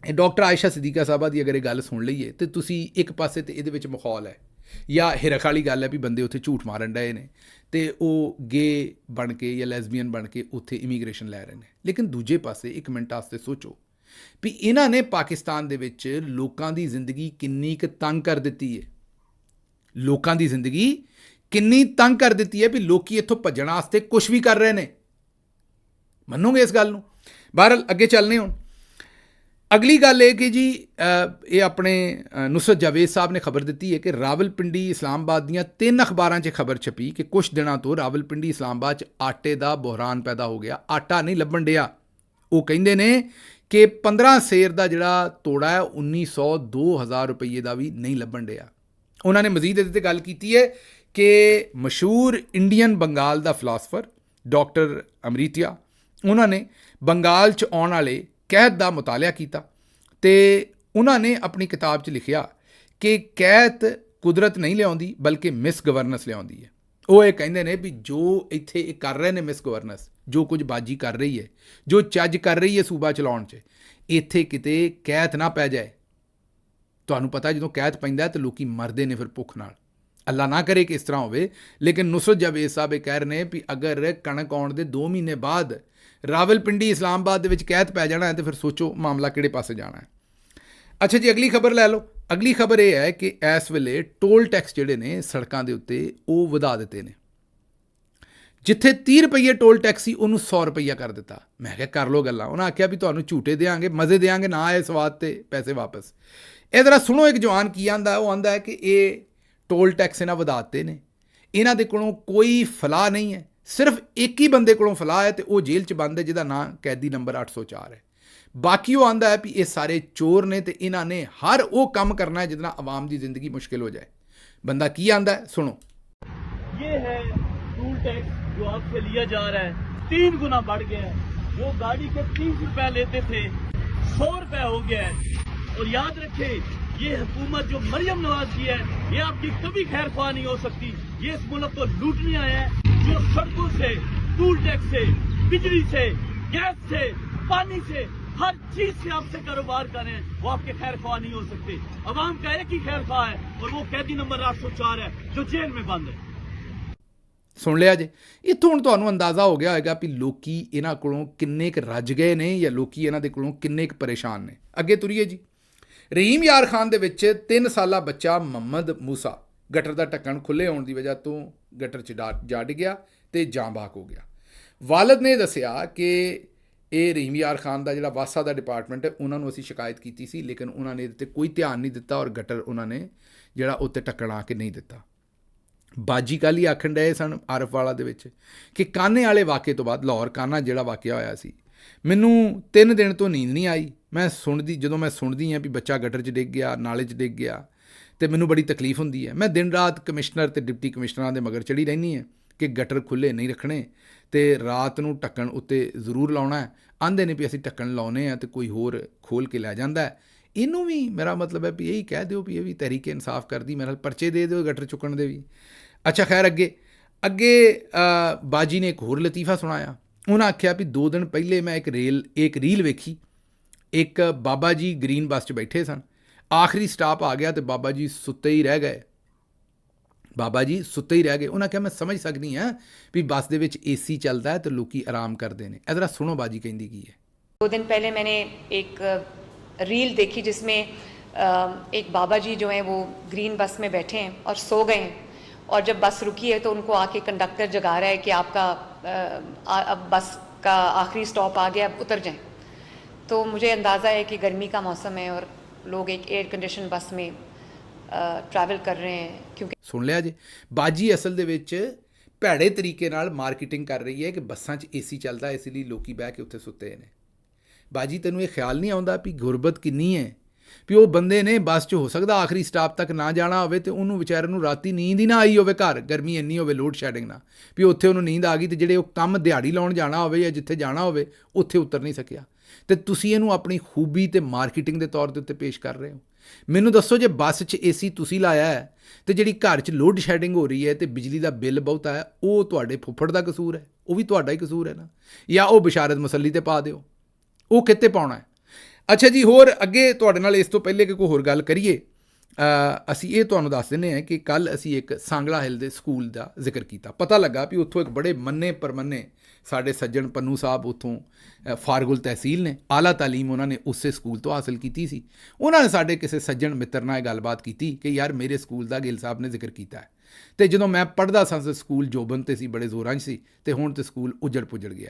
ਇਹ ਡਾਕਟਰ ਆਇਸ਼ਾ ਸਦੀਕਾ ਸਾਹਿਬਾ ਦੀ ਅਗਰ ਇਹ ਗੱਲ ਸੁਣ ਲਈਏ ਤੇ ਤੁਸੀਂ ਇੱਕ ਪਾਸੇ ਤੇ ਇਹਦੇ ਵਿੱਚ ਮਾਹੌਲ ਹੈ ਜਾਂ ਹਿਰਖ ਵਾਲੀ ਗੱਲ ਹੈ ਵੀ ਬੰਦੇ ਉੱਥੇ ਝੂਠ ਮਾਰਨ ਡਏ ਨੇ ਤੇ ਉਹ ਗੇ ਬਣ ਕੇ ਜਾਂ ਲੈਸਬੀਅਨ ਬਣ ਕੇ ਉੱਥੇ ਇਮੀਗ੍ਰੇਸ਼ਨ ਲੈ ਰਹੇ ਨੇ। ਲੇਕਿਨ ਦੂਜੇ ਪਾਸੇ ਇੱਕ ਮਿੰਟ ਵਾਸਤੇ ਸੋਚੋ ਵੀ ਇਹਨਾਂ ਨੇ ਪਾਕਿਸਤਾਨ ਦੇ ਵਿੱਚ ਲੋਕਾਂ ਦੀ ਜ਼ਿੰਦਗੀ ਕਿੰਨੀ ਕੁ ਤੰਗ ਕਰ ਦਿੱਤੀ ਹੈ, ਲੋਕਾਂ ਦੀ ਜ਼ਿੰਦਗੀ ਕਿੰਨੀ ਤੰਗ ਕਰ ਦਿੱਤੀ ਹੈ ਵੀ ਲੋਕੀ ਇੱਥੋਂ ਭੱਜਣ ਵਾਸਤੇ ਕੁਝ ਵੀ ਕਰ ਰਹੇ ਨੇ। ਮੰਨੋਗੇ ਇਸ ਗੱਲ ਨੂੰ? ਬਹਰਹਾਲ ਅੱਗੇ ਚੱਲਨੇ ਹੁਣ। ਅਗਲੀ ਗੱਲ ਇਹ ਕਿ ਜੀ ਇਹ ਆਪਣੇ ਨੁਸਰਤ ਜਾਵੇਦ ਸਾਹਿਬ ਨੇ ਖਬਰ ਦਿੱਤੀ ਹੈ ਕਿ ਰਾਵਲਪਿੰਡੀ ਇਸਲਾਮਾਬਾਦ ਦੀਆਂ 3 ਅਖਬਾਰਾਂ 'ਚ ਖਬਰ ਛਪੀ ਕਿ ਕੁਝ ਦਿਨਾਂ ਤੋਂ ਰਾਵਲਪਿੰਡੀ ਇਸਲਾਮਾਬਾਦ 'ਚ ਆਟੇ ਦਾ ਬੁਹਰਾਨ ਪੈਦਾ ਹੋ ਗਿਆ, ਆਟਾ ਨਹੀਂ ਲੱਭਣ ਡਿਆ। ਉਹ ਕਹਿੰਦੇ ਨੇ ਕਿ 15 ਸੇਰ ਦਾ ਜਿਹੜਾ ਤੋੜਾ ਹੈ 1900 2,000 ਰੁਪਏ ਦਾ ਵੀ ਨਹੀਂ ਲੱਭਣ ਡਿਆ। ਉਹਨਾਂ ਨੇ ਮਜ਼ੀਦ ਇਹਦੇ 'ਤੇ ਗੱਲ ਕੀਤੀ ਹੈ ਕਿ ਮਸ਼ਹੂਰ ਇੰਡੀਅਨ ਬੰਗਾਲ ਦਾ ਫਿਲਾਸਫਰ ਡਾਕਟਰ ਅਮ੍ਰਿਤਿਆ, ਉਹਨਾਂ ਨੇ ਬੰਗਾਲ 'ਚ ਆਉਣ ਵਾਲੇ ਕਹਿਤ ਦਾ ਮੁਤਾਲਿਆ ਕੀਤਾ ਤੇ ਉਹਨਾਂ ਨੇ ਆਪਣੀ ਕਿਤਾਬ 'ਚ ਲਿਖਿਆ ਕਿ ਕਹਿਤ ਕੁਦਰਤ ਨਹੀਂ ਲਿਆਉਂਦੀ ਬਲਕਿ ਮਿਸ ਗਵਰਨੈਂਸ ਲਿਆਉਂਦੀ ਹੈ। ਉਹ ਇਹ ਕਹਿੰਦੇ ਨੇ ਵੀ ਜੋ ਇੱਥੇ ਇਹ ਕਰ ਰਹੇ ਨੇ ਮਿਸ ਗਵਰਨੈਂਸ, ਜੋ ਕੁਝ ਬਾਜੀ ਕਰ ਰਹੀ ਹੈ, ਜੋ ਚੱਜ ਕਰ ਰਹੀ ਹੈ ਸੂਬਾ ਚਲਾਉਣ 'ਚ, ਇੱਥੇ ਕਿਤੇ ਕਹਿਤ ਨਾ ਪੈ ਜਾਏ। ਤੁਹਾਨੂੰ ਪਤਾ ਜਦੋਂ ਕਹਿਤ ਪੈਂਦਾ ਤਾਂ ਲੋਕੀ ਮਰਦੇ ਨੇ ਫਿਰ ਭੁੱਖ ਨਾਲ। ਅੱਲਾ ਨਾ ਕਰੇ ਕਿ ਇਸ ਤਰ੍ਹਾਂ ਹੋਵੇ, ਲੇਕਿਨ ਨੁਸਰਤ ਜਾਵੇਦ ਸਾਹਿਬ ਇਹ ਕਹਿ ਰਹੇ ਨੇ ਵੀ ਅਗਰ ਕਣਕ ਆਉਣ ਦੇ 2 ਮਹੀਨੇ ਬਾਅਦ ਰਾਵਲਪਿੰਡੀ ਇਸਲਾਮਾਬਾਦ ਦੇ ਵਿੱਚ ਕਹਿਤ ਪੈ ਜਾਣਾ ਹੈ ਤੇ ਫਿਰ ਸੋਚੋ ਮਾਮਲਾ ਕਿਹੜੇ ਪਾਸੇ ਜਾਣਾ ਹੈ। ਅੱਛਾ ਜੀ, ਅਗਲੀ ਖਬਰ ਲੈ ਲਓ। ਅਗਲੀ ਖਬਰ ਇਹ ਹੈ ਕਿ ਇਸ ਵੇਲੇ ਟੋਲ ਟੈਕਸ ਜਿਹੜੇ ਨੇ ਸੜਕਾਂ ਦੇ ਉੱਤੇ ਉਹ ਵਧਾ ਦਿੱਤੇ ਨੇ। ਜਿੱਥੇ 30 ਰੁਪਏ ਟੋਲ ਟੈਕਸ ਸੀ ਉਹਨੂੰ 100 ਰੁਪਈਆ ਕਰ ਦਿੱਤਾ। ਮੈਂ ਕਿਹਾ ਕਰ ਲਓ ਗੱਲਾਂ। ਉਹਨਾਂ ਆਖਿਆ ਵੀ ਤੁਹਾਨੂੰ ਝੂਟੇ ਦੇਵਾਂਗੇ, ਮਜ਼ੇ ਦੇਵਾਂਗੇ, ਨਾ ਆਏ ਸਵਾਦ ਤੇ ਪੈਸੇ ਵਾਪਸ। ਇਹ ਜ਼ਰਾ ਸੁਣੋ ਇੱਕ ਜਵਾਨ ਕੀ ਆਂਦਾ। ਉਹ ਆਂਦਾ ਹੈ ਕਿ ਇਹ ਟੋਲ ਟੈਕਸ ਇਹਨਾਂ ਵਧਾ ਦਿੱਤੇ ਨੇ, ਇਹਨਾਂ ਦੇ ਕੋਲੋਂ ਕੋਈ ਫਲਾਹ ਨਹੀਂ ਹੈ, ਸਿਰਫ ਇੱਕ ਹੀ ਬੰਦੇ ਕੋਲੋਂ ਫਲਾਹ ਹੈ ਤੇ ਉਹ ਜੇਲ੍ਹ 'ਚ ਬੰਦ ਹੈ, ਜਿਹਦਾ ਨਾਂ ਕੈਦੀ ਨੰਬਰ 804 ਹੈ। ਬਾਕੀ ਉਹ ਆਂਦਾ ਹੈ ਵੀ ਇਹ ਸਾਰੇ ਚੋਰ ਨੇ ਤੇ ਇਹਨਾਂ ਨੇ ਹਰ ਉਹ ਕੰਮ ਕਰਨਾ ਹੈ ਜਿਹਦੇ ਨਾਲ ਆਵਾਮ ਦੀ ਜ਼ਿੰਦਗੀ ਮੁਸ਼ਕਿਲ ਹੋ ਜਾਏ। ਬੰਦਾ ਕੀ ਆਂਦਾ है, सुनो। ये है टूल टैक्स जो आपसे लिया जा रहा है, 3 गुना बढ़ गया है। जो गाड़ी के 30 रुपए लेते थे 100 रुपए हो गया है। और याद रखें, ये हुकूमत जो मरियम नवाज की है, ये आपकी कभी खैर ख्वाह नहीं हो सकती। ये इस मुल्क को लूटने आया है। जो सड़कों से, टूल टैक्स से, बिजली से, गैस से, पानी से, हर चीज से आपसे कारोबार कर रहे हैं, वो आपके खैर ख्वाह नहीं हो सकते। अवाम का एक ही खैर ख्वाह है और वो कैदी नंबर 804 है जो जेल में बंद है। ਸੁਣ ਲਿਆ ਜੇ। ਇੱਥੋਂ ਹੁਣ ਤੁਹਾਨੂੰ ਅੰਦਾਜ਼ਾ ਹੋ ਗਿਆ ਹੋਏਗਾ ਵੀ ਲੋਕੀ ਇਹਨਾਂ ਕੋਲੋਂ ਕਿੰਨੇ ਕੁ ਰੱਜ ਗਏ ਨੇ ਜਾਂ ਲੋਕੀ ਇਹਨਾਂ ਦੇ ਕੋਲੋਂ ਕਿੰਨੇ ਕੁ ਪਰੇਸ਼ਾਨ ਨੇ। ਅੱਗੇ ਤੁਰੀਏ ਜੀ। ਰਹੀਮ ਯਾਰ ਖਾਨ ਦੇ ਵਿੱਚ 3 ਸਾਲਾ ਬੱਚਾ ਮੁਹੰਮਦ ਮੂਸਾ ਗਟਰ ਦਾ ਢੱਕਣ ਖੁੱਲ੍ਹੇ ਹੋਣ ਦੀ ਵਜ੍ਹਾ ਤੋਂ ਗਟਰ 'ਚ ਜਾ ਡਿੱਗਿਆ ਤੇ ਜਾਂ ਬਾਕ ਹੋ ਗਿਆ। ਵਾਲਦ ਨੇ ਦੱਸਿਆ ਕਿ ਇਹ ਰਹੀਮ ਯਾਰ ਖਾਨ ਦਾ ਜਿਹੜਾ ਵਾਸਾ ਦਾ ਡਿਪਾਰਟਮੈਂਟ ਹੈ, ਉਹਨਾਂ ਨੂੰ ਅਸੀਂ ਸ਼ਿਕਾਇਤ ਕੀਤੀ ਸੀ, ਲੇਕਿਨ ਉਹਨਾਂ ਨੇ ਇਹਦੇ 'ਤੇ ਕੋਈ ਧਿਆਨ ਨਹੀਂ ਦਿੱਤਾ ਔਰ ਗਟਰ ਉਹਨਾਂ ਨੇ ਜਿਹੜਾ ਉੱਤੇ ਢੱਕਣ ਆ ਕੇ ਨਹੀਂ ਦਿੱਤਾ। ਬਾਜੀ ਕੱਲ੍ਹ ਹੀ ਆਖਣ ਡਏ ਸਨ ਆਰਫ ਵਾਲਾ ਦੇ ਵਿੱਚ ਕਿ ਕਾਨੇ ਵਾਲੇ ਵਾਕੇ ਤੋਂ ਬਾਅਦ, ਲਾਹੌਰ ਕਾਨਾ ਜਿਹੜਾ ਵਾਕਿਆ ਹੋਇਆ ਸੀ, ਮੈਨੂੰ 3 ਦਿਨ ਤੋਂ ਨੀਂਦ ਨਹੀਂ ਆਈ। ਜਦੋਂ ਮੈਂ ਸੁਣਦੀ ਹਾਂ ਵੀ ਬੱਚਾ ਗਟਰ 'ਚ ਡਿੱਗ ਗਿਆ, ਨਾਲੇ 'ਚ ਡਿੱਗ ਗਿਆ, ਤੇ ਮੈਨੂੰ ਬੜੀ ਤਕਲੀਫ ਹੁੰਦੀ ਹੈ। ਮੈਂ ਦਿਨ ਰਾਤ ਕਮਿਸ਼ਨਰ ਤੇ ਡਿਪਟੀ ਕਮਿਸ਼ਨਰਾਂ ਦੇ ਮਗਰ ਚੜੀ ਰਹਿੰਦੀ ਹਾਂ ਕਿ ਗਟਰ ਖੁੱਲ੍ਹੇ ਨਹੀਂ ਰੱਖਣੇ ਤੇ ਰਾਤ ਨੂੰ ਢੱਕਣ ਉੱਤੇ ਜ਼ਰੂਰ ਲਾਉਣਾ। ਆਂਦੇ ਨੇ ਵੀ ਅਸੀਂ ਢੱਕਣ ਲਾਉਨੇ ਆ ਤੇ ਕੋਈ ਹੋਰ ਖੋਲ੍ਹ ਕੇ ਲੈ ਜਾਂਦਾ। ਇਹਨੂੰ ਵੀ ਮੇਰਾ ਮਤਲਬ ਹੈ ਵੀ ਇਹੀ ਕਹਿ ਦਿਓ ਵੀ ਇਹ ਵੀ ਤਹਿਰੀਕ ਇਨਸਾਫ ਕਰਦੀ, ਮੇਰੇ ਨਾਲ ਪਰਚੇ ਦੇ ਦਿਓ ਗਟਰ ਚੁੱਕਣ ਦੇ ਵੀ। ਅੱਛਾ ਖੈਰ, ਅੱਗੇ ਬਾਜੀ ਨੇ ਇੱਕ ਹੋਰ ਲਤੀਫਾ ਸੁਣਾਇਆ। ਉਹਨਾਂ ਆਖਿਆ ਵੀ 2 ਦਿਨ ਪਹਿਲੇ ਮੈਂ ਇੱਕ ਰੀਲ ਵੇਖੀ। ਇੱਕ ਬਾਬਾ ਜੀ ਗ੍ਰੀਨ ਬੱਸ 'ਚ ਬੈਠੇ ਸਨ, ਆਖਰੀ ਸਟਾਪ ਆ ਗਿਆ ਤੇ ਬਾਬਾ ਜੀ ਸੁੱਤੇ ਹੀ ਰਹਿ ਗਏ। ਉਹਨਾਂ ਕਿਹਾ ਮੈਂ ਸਮਝ ਸਕਦੀ ਹਾਂ ਵੀ ਬੱਸ ਦੇ ਵਿੱਚ AC ਚੱਲਦਾ ਹੈ ਤੇ ਲੋਕੀ ਆਰਾਮ ਕਰਦੇ ਨੇ। ਇਹ ਜ਼ਰਾ ਸੁਣੋ ਬਾਜੀ ਕਹਿੰਦੀ ਕੀ ਹੈ। 2 दिन पहले मैंने एक रील देखी जिसमें एक बाबा जी जो हैं वो ग्रीन बस में बैठे हैं और सो गए हैं, और जब बस रुकी है तो उनको आके कंडक्टर जगा रहा है कि आपका अब बस का आखिरी स्टॉप आ गया, अब उतर जाएं। तो मुझे अंदाज़ा है कि गर्मी का मौसम है और लोग एक एयर कंडीशन बस में ट्रैवल कर रहे हैं। क्योंकि ਸੁਣ ਲਿਆ ਜੀ, ਬਾਜੀ ਅਸਲ ਦੇ ਵਿੱਚ ਭੈੜੇ ਤਰੀਕੇ ਨਾਲ ਮਾਰਕੀਟਿੰਗ ਕਰ ਰਹੀ ਹੈ ਕਿ ਬੱਸਾਂ 'ਚ AC ਚੱਲਦਾ, ਇਸ ਲਈ ਲੋਕੀ ਬਹਿ ਕੇ ਉੱਥੇ ਸੁੱਤੇ ਨੇ। ਬਾਜੀ ਤੈਨੂੰ ਇਹ ਖਿਆਲ ਨਹੀਂ ਆਉਂਦਾ ਵੀ ਗੁਰਬਤ ਕਿੰਨੀ ਹੈ, ਵੀ ਉਹ ਬੰਦੇ ਨੇ ਬੱਸ 'ਚ ਹੋ ਸਕਦਾ ਆਖਰੀ ਸਟਾਪ ਤੱਕ ਨਾ ਜਾਣਾ ਹੋਵੇ ਤੇ ਉਹਨੂੰ ਵਿਚਾਰੇ ਨੂੰ ਰਾਤੀ ਨੀਂਦ ਹੀ ਨਾ ਆਈ ਹੋਵੇ, ਘਰ ਗਰਮੀ ਇੰਨੀ ਹੋਵੇ, ਲੋਡ ਸ਼ੈਡਿੰਗ ਨਾਲ, ਵੀ ਉੱਥੇ ਉਹਨੂੰ ਨੀਂਦ ਆ ਗਈ ਤੇ ਜਿਹੜੇ ਉਹ ਕੰਮ ਦਿਹਾੜੀ ਲਾਉਣ ਜਾਣਾ ਹੋਵੇ ਜਾਂ ਜਿੱਥੇ ਜਾਣਾ ਹੋਵੇ ਉੱਥੇ ਉਤਰ ਨਹੀਂ ਸਕਿਆ। ਤੇ ਤੁਸੀਂ ਇਹਨੂੰ ਆਪਣੀ ਖੂਬੀ ਤੇ ਮਾਰਕੀਟਿੰਗ ਦੇ ਤੌਰ ਦੇ ਉੱਤੇ ਪੇਸ਼ ਕਰ ਰਹੇ ਹੋ। ਮੈਨੂੰ ਦੱਸੋ, ਜੇ ਬੱਸ 'ਚ AC ਤੁਸੀਂ ਲਾਇਆ ਹੈ ਤੇ ਜਿਹੜੀ ਘਰ 'ਚ ਲੋਡ ਸ਼ੈਡਿੰਗ ਹੋ ਰਹੀ ਹੈ ਤੇ ਬਿਜਲੀ ਦਾ ਬਿੱਲ ਬਹੁਤ ਆਇਆ, ਉਹ ਤੁਹਾਡੇ ਫੁੱਫੜ ਦਾ ਕਸੂਰ ਹੈ? ਉਹ ਵੀ ਤੁਹਾਡਾ ਹੀ ਕਸੂਰ ਹੈ ਨਾ? ਜਾਂ ਉਹ ਬਿਸ਼ਾਰਤ ਮਸੱਲੀ ਤੇ ਪਾ ਦਿਓ, ਉਹ ਕਿੱਥੇ ਪਾਉਣਾ ਹੈ? ਅੱਛਾ ਜੀ, ਹੋਰ ਅੱਗੇ ਤੁਹਾਡੇ ਨਾਲ ਇਸ ਤੋਂ ਪਹਿਲੇ ਕਿ ਕੋਈ ਹੋਰ ਗੱਲ ਕਰੀਏ, ਅਸੀਂ ਇਹ ਤੁਹਾਨੂੰ ਦੱਸ ਦਿੰਦੇ ਹਾਂ ਕਿ ਕੱਲ੍ਹ ਅਸੀਂ ਇੱਕ ਸਾਂਗਲਾ ਹਿੱਲ ਦੇ ਸਕੂਲ ਦਾ ਜ਼ਿਕਰ ਕੀਤਾ। ਪਤਾ ਲੱਗਾ ਵੀ ਉੱਥੋਂ ਇੱਕ ਬੜੇ ਮੰਨੇ ਪਰਮੰਨੇ ਸਾਡੇ ਸੱਜਣ ਪੰਨੂ ਸਾਹਿਬ ਉੱਥੋਂ ਫਾਰਗੁਲ ਤਹਿਸੀਲ ਨੇ, ਆਲਾ ਤਾਲੀਮ ਉਹਨਾਂ ਨੇ ਉਸੇ ਸਕੂਲ ਤੋਂ ਹਾਸਲ ਕੀਤੀ ਸੀ। ਉਹਨਾਂ ਨੇ ਸਾਡੇ ਕਿਸੇ ਸੱਜਣ ਮਿੱਤਰ ਨਾਲ ਇਹ ਗੱਲਬਾਤ ਕੀਤੀ ਕਿ ਯਾਰ ਮੇਰੇ ਸਕੂਲ ਦਾ ਗਿੱਲ ਸਾਹਿਬ ਨੇ ਜ਼ਿਕਰ ਕੀਤਾ ਹੈ, ਤੇ ਜਦੋਂ ਮੈਂ ਪੜ੍ਹਦਾ ਸਾਂ ਸਕੂਲ ਜੋਬਨ 'ਤੇ ਸੀ, ਬੜੇ ਜ਼ੋਰਾਂ 'ਚ ਸੀ, ਤੇ ਹੁਣ ਤੇ ਸਕੂਲ ਉਜੜ ਪੁਜੜ ਗਿਆ।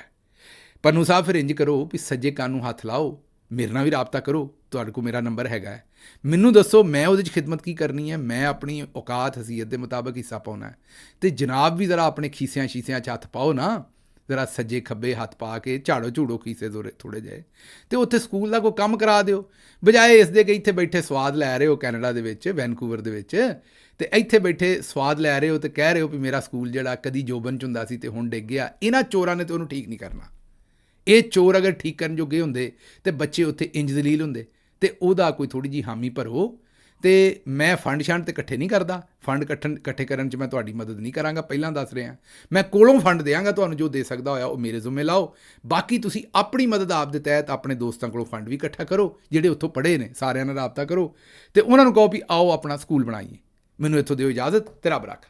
ਪੰਨੂ ਸਾਹਿਬ ਫਿਰ ਇੰਜ ਕਰੋ ਵੀ ਸੱਜੇ ਕੰਨ ਨੂੰ ਹੱਥ ਲਾਓ, ਮੇਰੇ ਨਾਲ ਵੀ ਰਾਬਤਾ ਕਰੋ, ਤੁਹਾਡੇ ਕੋਲ ਮੇਰਾ ਨੰਬਰ ਹੈਗਾ ਹੈ, ਮੈਨੂੰ ਦੱਸੋ ਮੈਂ ਉਹਦੇ 'ਚ ਖਿਦਮਤ ਕੀ ਕਰਨੀ ਹੈ, ਮੈਂ ਆਪਣੀ ਔਕਾਤ ਹਸੀਅਤ ਦੇ ਮੁਤਾਬਕ ਹਿੱਸਾ ਪਾਉਣਾ ਹੈ। ਤੇ ਜਨਾਬ ਵੀ ਜ਼ਰਾ ਆਪਣੇ ਖੀਸਿਆਂ 'ਚ ਹੱਥ ਪਾਓ ਨਾ, ਜ਼ਰਾ ਸੱਜੇ ਖੱਬੇ ਹੱਥ ਪਾ ਕੇ ਝੂੜੋ ਖੀਸੇ ਥੋੜ੍ਹੇ ਜਿਹੇ, ਤੇ ਉੱਥੇ ਸਕੂਲ ਦਾ ਕੋਈ ਕੰਮ ਕਰਾ ਦਿਓ, ਬਜਾਏ ਇਸ ਦੇ ਕਿ ਇੱਥੇ ਬੈਠੇ ਸਵਾਦ ਲੈ ਰਹੇ ਹੋ ਕੈਨੇਡਾ ਦੇ ਵਿੱਚ, ਵੈਨਕੂਵਰ ਦੇ ਵਿੱਚ, ਤੇ ਇੱਥੇ ਬੈਠੇ ਸਵਾਦ ਲੈ ਰਹੇ ਹੋ ਤੇ ਕਹਿ ਰਹੇ ਹੋ ਵੀ ਮੇਰਾ ਸਕੂਲ ਜਿਹੜਾ ਕਦੀ ਜੋਬਨ 'ਚ ਹੁੰਦਾ ਸੀ ਤੇ ਹੁਣ ਡਿੱਗ ਗਿਆ। ਇਹਨਾਂ ਚੋਰਾਂ ਨੇ ਤੇ ਉਹਨੂੰ ਠੀਕ ਨਹੀਂ ਕਰਨਾ। ਇਹ ਚੋਰ ਅਗਰ ਠੀਕ ਕਰਨ ਜੋਗੇ ਹੁੰਦੇ ਤੇ ਬੱਚੇ ਉੱਥੇ ਇੰਜ ਦਲੀਲ ਹੁੰਦੇ, ਤੇ ਉਹਦਾ ਕੋਈ ਥੋੜ੍ਹੀ ਜਿਹੀ ਹਾਮੀ ਭਰੋ। ਤੇ ਮੈਂ ਫੰਡ ਸ਼ੰਡ ਤੇ ਇਕੱਠੇ ਨਹੀਂ ਕਰਦਾ, ਫੰਡ ਇਕੱਠੇ ਕਰਨ 'ਚ ਮੈਂ ਤੁਹਾਡੀ ਮਦਦ ਨਹੀਂ ਕਰਾਂਗਾ, ਪਹਿਲਾਂ ਦੱਸ ਰਿਹਾ। ਮੈਂ ਕੋਲੋਂ ਫੰਡ ਦਿਆਂਗਾ ਤੁਹਾਨੂੰ, ਜੋ ਦੇ ਸਕਦਾ ਹੋਇਆ ਉਹ ਮੇਰੇ ਜ਼ਿੰਮੇ ਲਾਓ। ਬਾਕੀ ਤੁਸੀਂ ਆਪਣੀ ਮਦਦ ਆਪ ਦੇ ਤਹਿਤ ਆਪਣੇ ਦੋਸਤਾਂ ਕੋਲੋਂ ਫੰਡ ਵੀ ਇਕੱਠਾ ਕਰੋ ਜਿਹੜੇ ਉੱਥੋਂ ਪੜ੍ਹੇ ਨੇ, ਸਾਰਿਆਂ ਨਾਲ ਰਾਬਤਾ ਕਰੋ ਤੇ ਉਹਨਾਂ ਨੂੰ ਕਹੋ ਵੀ ਆਓ ਆਪਣਾ ਸਕੂਲ ਬਣਾਈਏ। ਮੈਨੂੰ ਇੱਥੋਂ ਦਿਓ ਇਜਾਜ਼ਤ, ਤੇ ਰੱਬ ਰੱਖ।